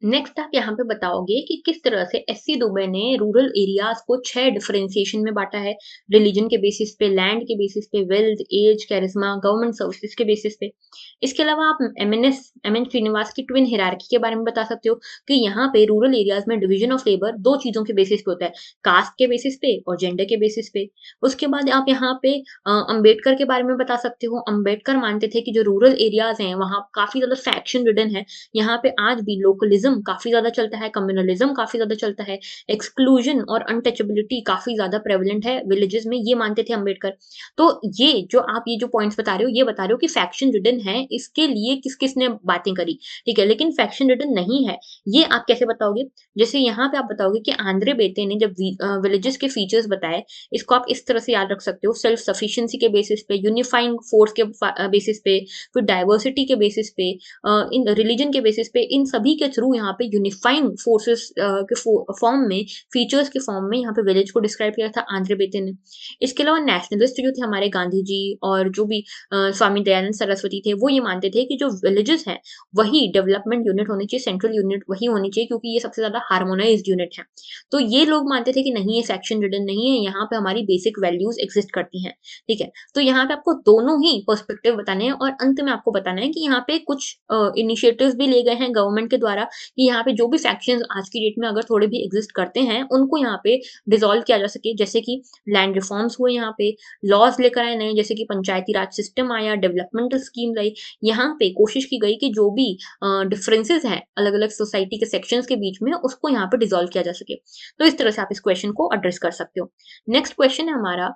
नेक्स्ट आप यहाँ पे बताओगे कि किस तरह से एससी दुबे ने रूरल एरियाज को 6 डिफरेंशिएशन में बांटा है, रिलीजन के बेसिस पे, लैंड के बेसिस पे, wealth, age, charisma, government services के बेसिस पे। इसके अलावा आप एमएन श्रीनिवास की ट्विन हायरार्की के बारे में बता सकते हो कि यहाँ पे रूरल एरियाज में डिवीजन ऑफ लेबर 2 चीजों के बेसिस पे होता है, कास्ट के बेसिस पे और जेंडर के बेसिस पे। उसके बाद आप यहाँ पे अंबेडकर के बारे में बता सकते हो। अंबेडकर मानते थे कि जो रूरल एरियाज हैं वहाँ काफी ज्यादा फैक्शन रिडन है, यहाँ पे आज भी लोकलिज्म ट्राइबलिज्म काफी ज्यादा चलता है, कम्युनलिज्म काफी ज्यादा चलता है, एक्सक्लूजन और अनटचेबिलिटी काफी ज्यादा प्रेवलेंट है विलेजेस में, ये मानते थे अम्बेडकर। तो ये जो पॉइंट्स बता रहे हो, ये बता रहे हो कि फैक्शन रिडन है, इसके लिए किस किसने बातें करी, ठीक है, लेकिन फैक्शन रिडन नहीं है, ये आप कैसे बताओगे? जैसे यहाँ पे आप बताओगे कि आंद्रे बेते ने जब विलेजेस के फीचर्स बताए, इसको आप इस तरह से याद रख सकते हो, सेल्फ सफिशिएंसी के बेसिस पे, यूनिफाइंग फोर्स के बेसिस पे, फिर डाइवर्सिटी के बेसिस पे, इन रिलीजन के बेसिस पे, इन सभी के थ्रू यहाँ पे यूनिफाइंग फोर्सेस के फॉर्म में, फीचर्स के फॉर्म में यहाँ पे विलेज को डिस्क्राइब किया था आंद्रे बेते ने। इसके अलावा नेशनलिस्ट जो थे हमारे गांधी जी और जो भी स्वामी दयानंद सरस्वती थे, वो ये मानते थे कि जो विलेजेस हैं वही डेवलपमेंट यूनिट होनी चाहिए, सेंट्रल यूनिट वही होनी चाहिए, क्योंकि ये सबसे ज्यादा हार्मोनाइज्ड यूनिट है। तो ये लोग मानते थे कि नहीं, ये सेक्शन रिडन नहीं है, यहाँ पे हमारी बेसिक वैल्यूज एग्जिस्ट करती हैं, ठीक है। तो यहाँ पे आपको दोनों ही पर्सपेक्टिव बताने हैं और अंत में आपको बताना है कि यहाँ पे कुछ इनिशिएटिव्स भी ले गए हैं गवर्नमेंट के द्वारा कि यहाँ पे जो भी फैक्शंस आज की डेट में अगर थोड़े भी एग्जिस्ट करते हैं, उनको यहाँ पे डिसॉल्व किया जा सके, जैसे कि लैंड रिफॉर्म्स हुए, यहाँ पे लॉज लेकर आए नए, जैसे कि पंचायती राज सिस्टम आया, डेवलपमेंटल स्कीम आई, यहाँ पे कोशिश की गई कि जो भी डिफरेंसेस हैं अलग अलग सोसाइटी के सेक्शंस के बीच में, उसको यहाँ पे डिसॉल्व किया जा सके। तो इस तरह से आप इस क्वेश्चन को एड्रेस कर सकते हो। नेक्स्ट क्वेश्चन है हमारा,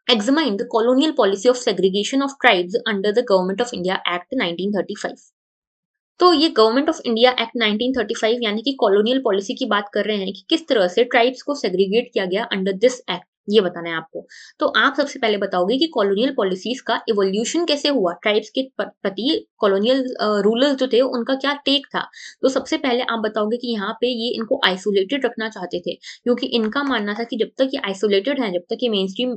examine the colonial policy of segregation of tribes under the Government of India Act 1935। तो ये गवर्नमेंट ऑफ इंडिया एक्ट 1935 यानी कि कॉलोनियल पॉलिसी की बात कर रहे हैं कि किस तरह से ट्राइब्स को सेग्रीगेट किया गया अंडर दिस एक्ट, ये बताना है आपको। तो आप सबसे पहले बताओगे कि कॉलोनियल पॉलिसीज का इवोल्यूशन कैसे हुआ, ट्राइब्स के प्रति कॉलोनियल रूलर्स जो थे उनका क्या टेक था। तो सबसे पहले आप बताओगे कि यहाँ पे ये इनको आइसोलेटेड रखना चाहते थे, क्योंकि इनका मानना था कि जब तक ये आइसोलेटेड है, जब तक ये मेन स्ट्रीम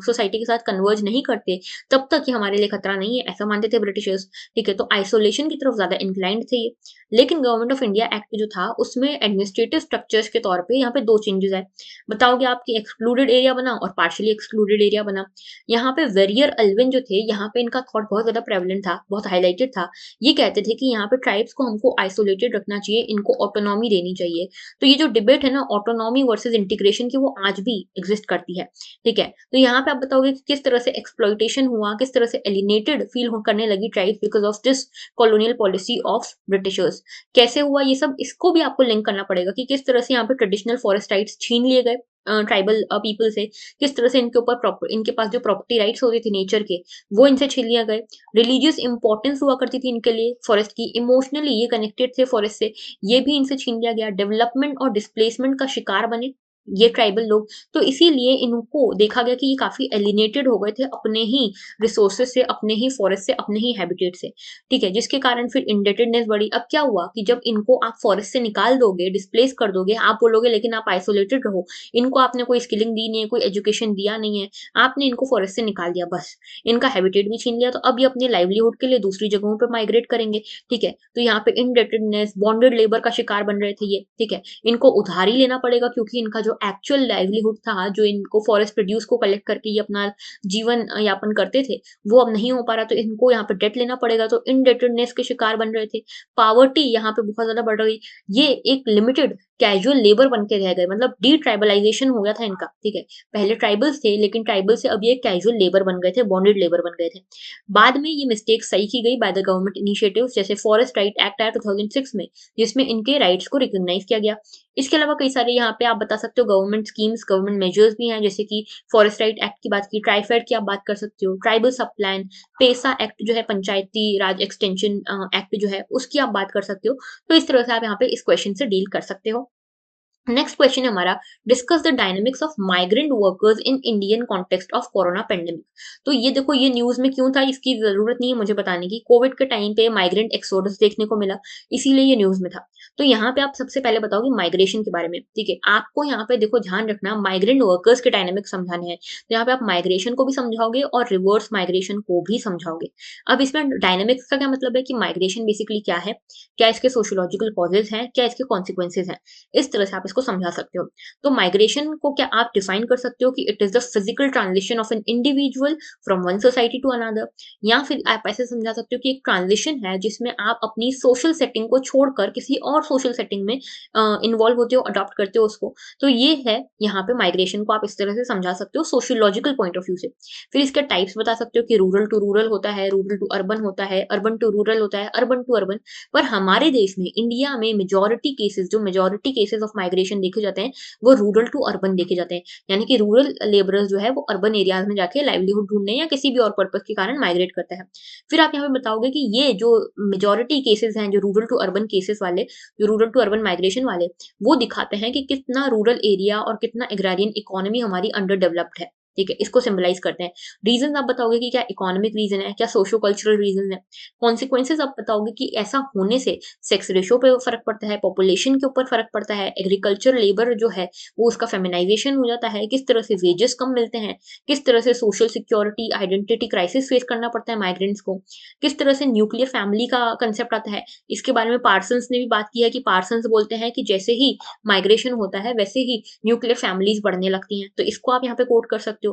सोसाइटी के साथ कन्वर्ज नहीं करते, तब तक ये हमारे लिए खतरा नहीं है, ऐसा मानते थे ब्रिटिशर्स, ठीक है। तो आइसोलेशन की तरफ ज्यादा इंक्लाइंड थे ये। लेकिन गवर्नमेंट ऑफ इंडिया एक्ट जो था उसमें एडमिनिस्ट्रेटिव स्ट्रक्चर्स के तौर पे यहाँ पे दो चेंजेस आए। बताओगे आपकी एक्सक्लूडेड एरिया बना और पार्शियली एक्सक्लूडेड एरिया बना। यहाँ पे वेरियर अल्विन जो थे, यहाँ पे इनका थॉट बहुत ज्यादा प्रेवलेंट था, बहुत हाईलाइटेड था। ये कहते थे कि यहाँ पे ट्राइब्स को हमको आइसोलेटेड रखना चाहिए, इनको ऑटोनॉमी देनी चाहिए। तो ये जो डिबेट है ना ऑटोनॉमी वर्सेज इंटीग्रेशन की, वो आज भी एग्जिस्ट करती है, ठीक है। तो यहाँ पे आप बताओगे कि किस तरह से एक्सप्लॉइटेशन हुआ, किस तरह से एलिनेटेड फील करने लगी tribes because of this colonial policy of Britishers. कैसे हुआ ये सब, इसको भी आपको लिंक करना पड़ेगा कि किस तरह से यहाँ पे ट्रेडिशनल फॉरेस्ट राइट्स छीन लिए गए ट्राइबल पीपल से, किस तरह से इनके ऊपर इनके पास जो प्रॉपर्टी राइट्स होते थे नेचर के, वो इनसे छीन लिया गए। रिलीजियस इंपॉर्टेंस हुआ करती थी इनके लिए फॉरेस्ट की, इमोशनली ये कनेक्टेड थे फॉरेस्ट से, ये भी इनसे छीन लिया गया। डेवलपमेंट और डिस्प्लेसमेंट का शिकार बने ये ट्राइबल लोग, तो इसीलिए इनको देखा गया कि ये काफी एलिनेटेड हो गए थे अपने ही रिसोर्सेज से, अपने ही फॉरेस्ट से, अपने ही हैबिटेट से, ठीक है, जिसके कारण फिर इंडेटेडनेस बढ़ी। अब क्या हुआ कि जब इनको आप फॉरेस्ट से निकाल दोगे, डिस्प्लेस कर दोगे, आप बोलोगे लेकिन आप आइसोलेटेड रहो, इनको आपने कोई स्किलिंग दी नहीं है, कोई एजुकेशन दिया नहीं है, आपने इनको फॉरेस्ट से निकाल दिया, बस इनका हैबिटेट भी छीन लिया, तो अब ये अपने लाइवलीहुड के लिए दूसरी जगहों पर माइग्रेट करेंगे, ठीक है। तो यहाँ पे इंडेटेडनेस, बॉन्डेड लेबर का शिकार बन रहे थे ये, ठीक है। इनको उधारी लेना पड़ेगा क्योंकि इनका जो एक्चुअल लाइवलीहुड था, जो इनको फॉरेस्ट प्रोड्यूस को कलेक्ट करके ये अपना जीवन यापन करते थे, वो अब नहीं हो पा रहा, तो इनको यहाँ पे डेट लेना पड़ेगा, तो इनडेटेडनेस के शिकार बन रहे थे। पावर्टी यहाँ पे बहुत ज्यादा बढ़ रही, ये एक लिमिटेड कैजुअल लेबर बन के रह गए, मतलब डी ट्राइबलाइजेशन हो गया था इनका, ठीक है। पहले ट्राइबल्स थे, लेकिन ट्राइबल से अब ये कैजुअल लेबर बन गए थे, बॉन्डेड लेबर बन गए थे। बाद में ये मिस्टेक सही की गई बाय द गवर्नमेंट इनिशिएटिव्स, जैसे फॉरेस्ट राइट एक्ट आया 2006 में, जिसमें इनके राइट्स को रिकॉग्नाइज किया गया। इसके अलावा कई सारे यहाँ पे आप बता सकते हो गवर्नमेंट स्कीम्स, गवर्नमेंट मेजर्स भी हैं, जैसे कि फॉरेस्ट राइट एक्ट की बात की, ट्राइफेड की आप बात कर सकते हो, ट्राइबल सब प्लान, पेसा एक्ट जो है, पंचायती राज एक्सटेंशन एक्ट जो है, उसकी आप बात कर सकते हो। तो इस तरह से आप यहाँ पे इस क्वेश्चन से डील कर सकते हो। नेक्स्ट क्वेश्चन है हमारा, discuss the dynamics of migrant workers in Indian context of corona pandemic. तो ये देखो, ये न्यूज में क्यों था, इसकी जरूरत नहीं है मुझे बताने की, कोविड के टाइम पे माइग्रेंट एक्सोडस देखने को मिला, इसीलिए ये न्यूज में था। तो यहाँ पे आप सबसे पहले बताओगे माइग्रेशन के बारे में, ठीक है। आपको यहाँ पे देखो ध्यान रखना, माइग्रेंट वर्कर्स के डायनेमिक समझाने हैं, तो यहाँ पे आप माइग्रेशन को भी समझाओगे और रिवर्स माइग्रेशन को भी समझाओगे। अब इसमें डायनेमिक्स का क्या मतलब है कि माइग्रेशन बेसिकली क्या है, क्या इसके सोशियोलॉजिकल कॉजेज हैं, क्या इसके कॉन्सिक्वेंसेज हैं, इस तरह से आप इसको इसको समझा सकते हो। तो माइग्रेशन को क्या आप डिफाइन कर सकते हो कि it is the physical transition of an individual from one society to another, या फिर आप ऐसे समझा सकते हो कि एक ट्रांजिशन है जिसमें आप अपनी सोशल सेटिंग को छोड़कर किसी और सोशल सेटिंग में इन्वॉल्व होते हो, अडॉप्ट करते हो उसको। तो ये है यहाँ पे माइग्रेशन को आप इस तरह से समझा सकते हो सोशियोलॉजिकल पॉइंट ऑफ व्यू से। फिर इसके टाइप्स बता सकते हो कि रूरल टू रूरल होता है, रूरल टू अर्बन होता है, अर्बन टू रूरल होता है, अर्बन टू अर्बन। पर हमारे देश में, इंडिया में मेजॉरिटी केसेस, जो मेजॉरिटी केसेस ऑफ माइग्रेशन देखे जाते हैं वो रूरल टू अर्बन देखे जाते हैं। यानी कि रूरल लेबरर्स जो है वो अर्बन एरियाज में जाके लाइवलीहुड ढूंढने या किसी भी और पर्पज के कारण माइग्रेट करता है। फिर आप यहाँ पे बताओगे कि ये जो मेजॉरिटी केसेस हैं, जो रूरल टू अर्बन केसेस वाले, जो रूरल टू अर्बन माइग्रेशन वाले, वो दिखाते हैं कि कितना रूरल एरिया और कितना एग्रारियन इकोनॉमी हमारी अंडर डेवलप्ड है। ठीक है, इसको सिंबलाइज करते हैं। रीजन आप बताओगे कि क्या इकोनॉमिक रीजन है, क्या सोशियो कल्चरल रीजन है। कॉन्सिक्वेंसेज आप बताओगे कि ऐसा होने से सेक्स रेशियो पे फर्क पड़ता है, पॉपुलेशन के ऊपर फर्क पड़ता है, एग्रीकल्चर लेबर जो है वो उसका फेमिनाइजेशन हो जाता है, किस तरह से वेजेस कम मिलते हैं, किस तरह से social security identity crisis face करना पड़ता है माइग्रेंट्स को, किस तरह से न्यूक्लियर फैमिली का कंसेप्ट आता है। इसके बारे में पार्सन्स ने भी बात की है कि पार्सन्स बोलते हैं कि जैसे ही माइग्रेशन होता है वैसे ही न्यूक्लियर फैमिलीज बढ़ने लगती हैं। तो इसको आप यहाँ पे कोट कर सकते हो।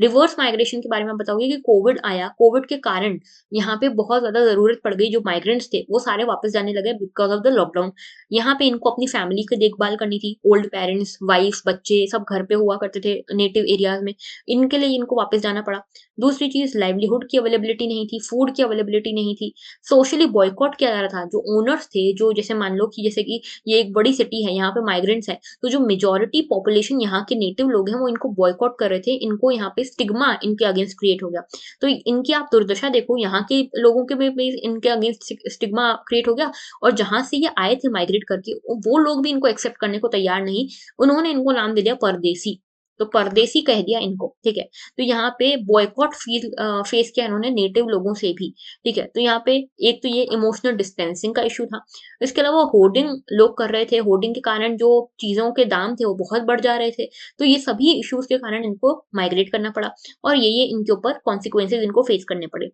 रिवर्स माइग्रेशन के बारे में बताओगे कि कोविड आया, कोविड के कारण यहाँ पे बहुत ज्यादा जरूरत पड़ गई, जो माइग्रेंट्स थे वो सारे वापस जाने लगे बिकॉज ऑफ द लॉकडाउन। यहाँ पे इनको अपनी फैमिली की देखभाल करनी थी, ओल्ड पेरेंट्स, वाइफ, बच्चे सब घर पे हुआ करते थे नेटिव एरियाज में, इनके लिए इनको वापस जाना पड़ा। दूसरी चीज, लाइवलीहुड की अवेलेबिलिटी नहीं थी, फूड की अवेलेबिलिटी नहीं थी, सोशली बॉयकॉट किया जा रहा था। जो ओनर्स थे, जो जैसे मान लो कि जैसे कि ये एक बड़ी सिटी है, यहाँ पे माइग्रेंट्स है, तो जो मेजोरिटी पॉपुलेशन यहाँ के नेटिव लोग हैं वो इनको बॉयकॉट कर रहे थे, इनको यहाँ पे स्टिग्मा इनके अगेंस्ट क्रिएट हो गया। तो इनकी आप दुर्दशा देखो, यहाँ के लोगों के भी इनके अगेंस्ट स्टिग्मा क्रिएट हो गया, और जहां से ये आए थे माइग्रेट करके वो लोग भी इनको एक्सेप्ट करने को तैयार नहीं, उन्होंने इनको नाम दे दिया परदेसी। तो परदेसी कह दिया इनको, ठीक है। तो यहाँ पे बॉयकॉट फेस किया इन्होंने नेटिव लोगों से भी, ठीक है। तो यहाँ पे एक तो ये इमोशनल डिस्टेंसिंग का इशू था। इसके अलावा होर्डिंग लोग कर रहे थे, होर्डिंग के कारण जो चीजों के दाम थे वो बहुत बढ़ जा रहे थे। तो ये सभी इश्यूज के कारण इनको माइग्रेट करना पड़ा, और ये इनके ऊपर कॉन्सिक्वेंसेज इनको फेस करने पड़े।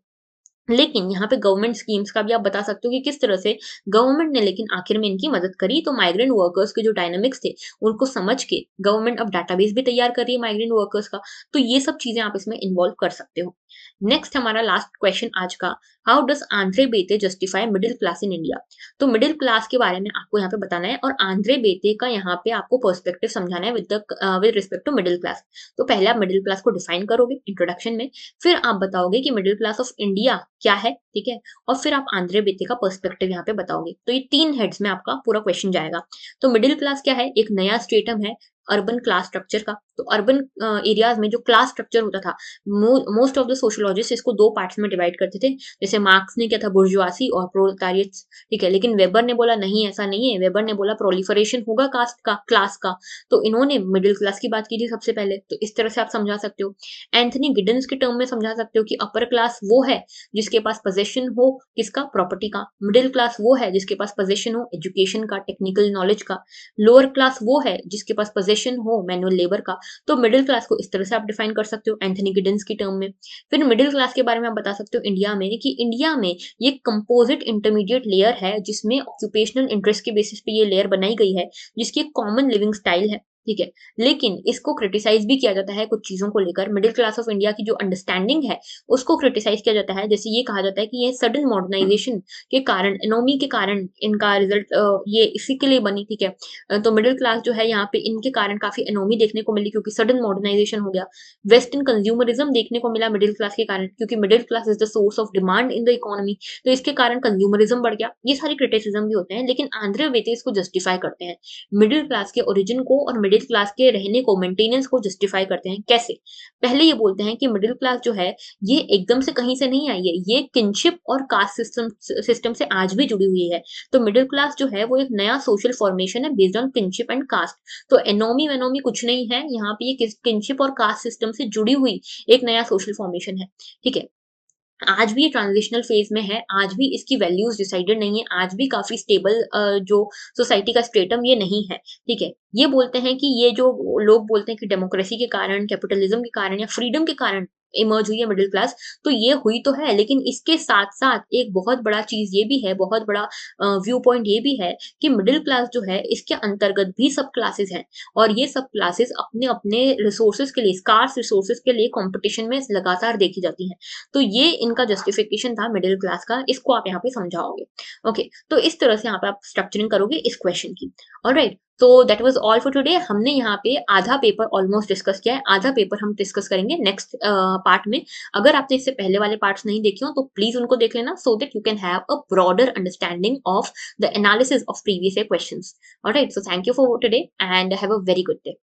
लेकिन यहाँ पे गवर्नमेंट स्कीम्स का भी आप बता सकते हो कि किस तरह से गवर्नमेंट ने लेकिन आखिर में इनकी मदद करी। तो माइग्रेंट वर्कर्स के जो डायनामिक्स थे उनको समझ के गवर्नमेंट अब डाटाबेस भी तैयार कर रही है माइग्रेंट वर्कर्स का। तो ये सब चीजें आप इसमें इन्वॉल्व कर सकते हो। नेक्स्ट हमारा लास्ट क्वेश्चन आज का, how does Andre बेते justify middle class in India. तो मिडिल क्लास के बारे में आपको यहाँ पे बताना है, और आंद्रे बेते का यहाँ पे आपको पर्सपेक्टिव समझाना है with respect to middle class. तो पहले आप मिडिल क्लास को डिफाइन करोगे इंट्रोडक्शन में, फिर आप बताओगे कि मिडिल क्लास ऑफ इंडिया क्या है, ठीक है, और फिर आप आंद्रे बेते का पर्सपेक्टिव यहाँ पे बताओगे। तो ये 3 हेड्स में आपका पूरा क्वेश्चन जाएगा। तो मिडिल क्लास क्या है, एक नया स्ट्रेटम है अर्बन क्लास स्ट्रक्चर का। तो अर्बन एरियाज में जो क्लास स्ट्रक्चर होता था, मोस्ट ऑफ द सोशियोलॉजिस्ट इसको 2 पार्ट्स में डिवाइड करते थे। जैसे मार्क्स ने क्या था, बुर्जुआसी और प्रोलेटारिएट, ठीक है। लेकिन वेबर ने बोला नहीं, ऐसा नहीं है। वेबर ने बोला प्रोलिफरेशन होगा कास्ट का, क्लास का। तो इन्होंने मिडिल क्लास की बात की थी सबसे पहले। तो इस तरह से आप समझा सकते हो। एंथनी गिडन्स के टर्म में समझा सकते हो कि अपर क्लास वो है जिसके पास पोजेशन हो किसका, प्रॉपर्टी का। मिडिल क्लास वो है जिसके पास पोजेशन हो एजुकेशन का, टेक्निकल नॉलेज का। लोअर क्लास वो है जिसके पास पोजेशन हो मैनुअल लेबर का। तो मिडिल क्लास को इस तरह से आप डिफाइन कर सकते हो एंथनी गिडन्स की टर्म में। फिर मिडिल क्लास के बारे में आप बता सकते हो इंडिया में, कि इंडिया में ये कंपोजिट इंटरमीडिएट लेयर है जिसमें ऑक्यूपेशनल इंटरेस्ट के बेसिस पे ये लेयर बनाई गई है, जिसकी कॉमन लिविंग स्टाइल है, ठीक है। लेकिन इसको क्रिटिसाइज भी किया जाता है कुछ चीजों को लेकर। मिडिल क्लास ऑफ इंडिया की जो अंडरस्टैंडिंग है उसको क्रिटिसाइज किया जाता है। जैसे ये कहा जाता है कि ये सडन मॉडर्नाइजेशन के कारण, इकोनॉमी के कारण इनका रिजल्ट ये इसी के लिए बनी, ठीक है। तो मिडिल क्लास जो है यहाँ पे इनके कारण काफी इकोनॉमी देखने को मिली, क्योंकि सडन मॉडर्नाइजेशन हो गया। वेस्टर्न कंज्यूमरिज्म देखने को मिला मिडिल क्लास के कारण, क्योंकि middle class is the source of demand in the economy. तो इसके कारण कंज्यूमरिज्म बढ़ गया। ये सारी क्रिटिसिज्म भी होते हैं, लेकिन आंध्र वेते इसको जस्टिफाई करते हैं। मिडिल क्लास के ओरिजिन को और मिडिल क्लास के रहने को, मेंटेनेंस को जस्टिफाई करते हैं। कैसे? पहले ये बोलते हैं कि मिडिल क्लास जो है ये एकदम से कहीं से नहीं आई है, ये किनशिप और कास्ट सिस्टम से आज भी जुड़ी हुई है। तो मिडिल क्लास जो है वो एक नया सोशल फॉर्मेशन है based on kinship and caste. तो एनोमी वेनोमी कुछ नहीं है, यहाँ पे ये किनशिप और कास्ट सिस्टम से जुड़ी हुई एक नया सोशल फॉर्मेशन है, ठीक है। आज भी ये ट्रांजिशनल फेज में है, आज भी इसकी वैल्यूज डिसाइडेड नहीं है, आज भी काफी स्टेबल जो सोसाइटी का स्टेटम ये नहीं है, ठीक है। ये बोलते हैं कि ये जो लोग बोलते हैं कि डेमोक्रेसी के कारण, कैपिटलिज्म के कारण या फ्रीडम के कारण इमर्ज हुई है मिडिल क्लास, तो ये हुई तो है, लेकिन इसके साथ-साथ एक बहुत बड़ा चीज़ ये भी है, बहुत बड़ा व्यू पॉइंट ये भी है कि मिडिल क्लास जो है इसके अंतर्गत भी सब क्लासेस हैं और ये सब क्लासेस अपने-अपने रिसोर्सेज़ के लिए, स्कार्स रिसोर्सेज़ के लिए कॉम्पिटिशन में लगातार देखी जाती हैं। तो ये इनका जस्टिफिकेशन था मिडिल क्लास का, इसको आप यहाँ पे समझाओगे। ओके, तो इस तरह से यहाँ पे आप स्ट्रक्चरिंग करोगे इस क्वेश्चन की। ऑलराइट, तो that was all for today. हमने यहाँ पे आधा पेपर ऑलमोस्ट डिस्कस किया है, आधा पेपर हम डिस्कस करेंगे नेक्स्ट पार्ट में। अगर आपने इससे पहले वाले पार्ट्स नहीं देखे हो तो प्लीज़ उनको देख लेना so that you can have a broader understanding of the analysis of previous year questions. Alright, so thank you for today and have a very good day.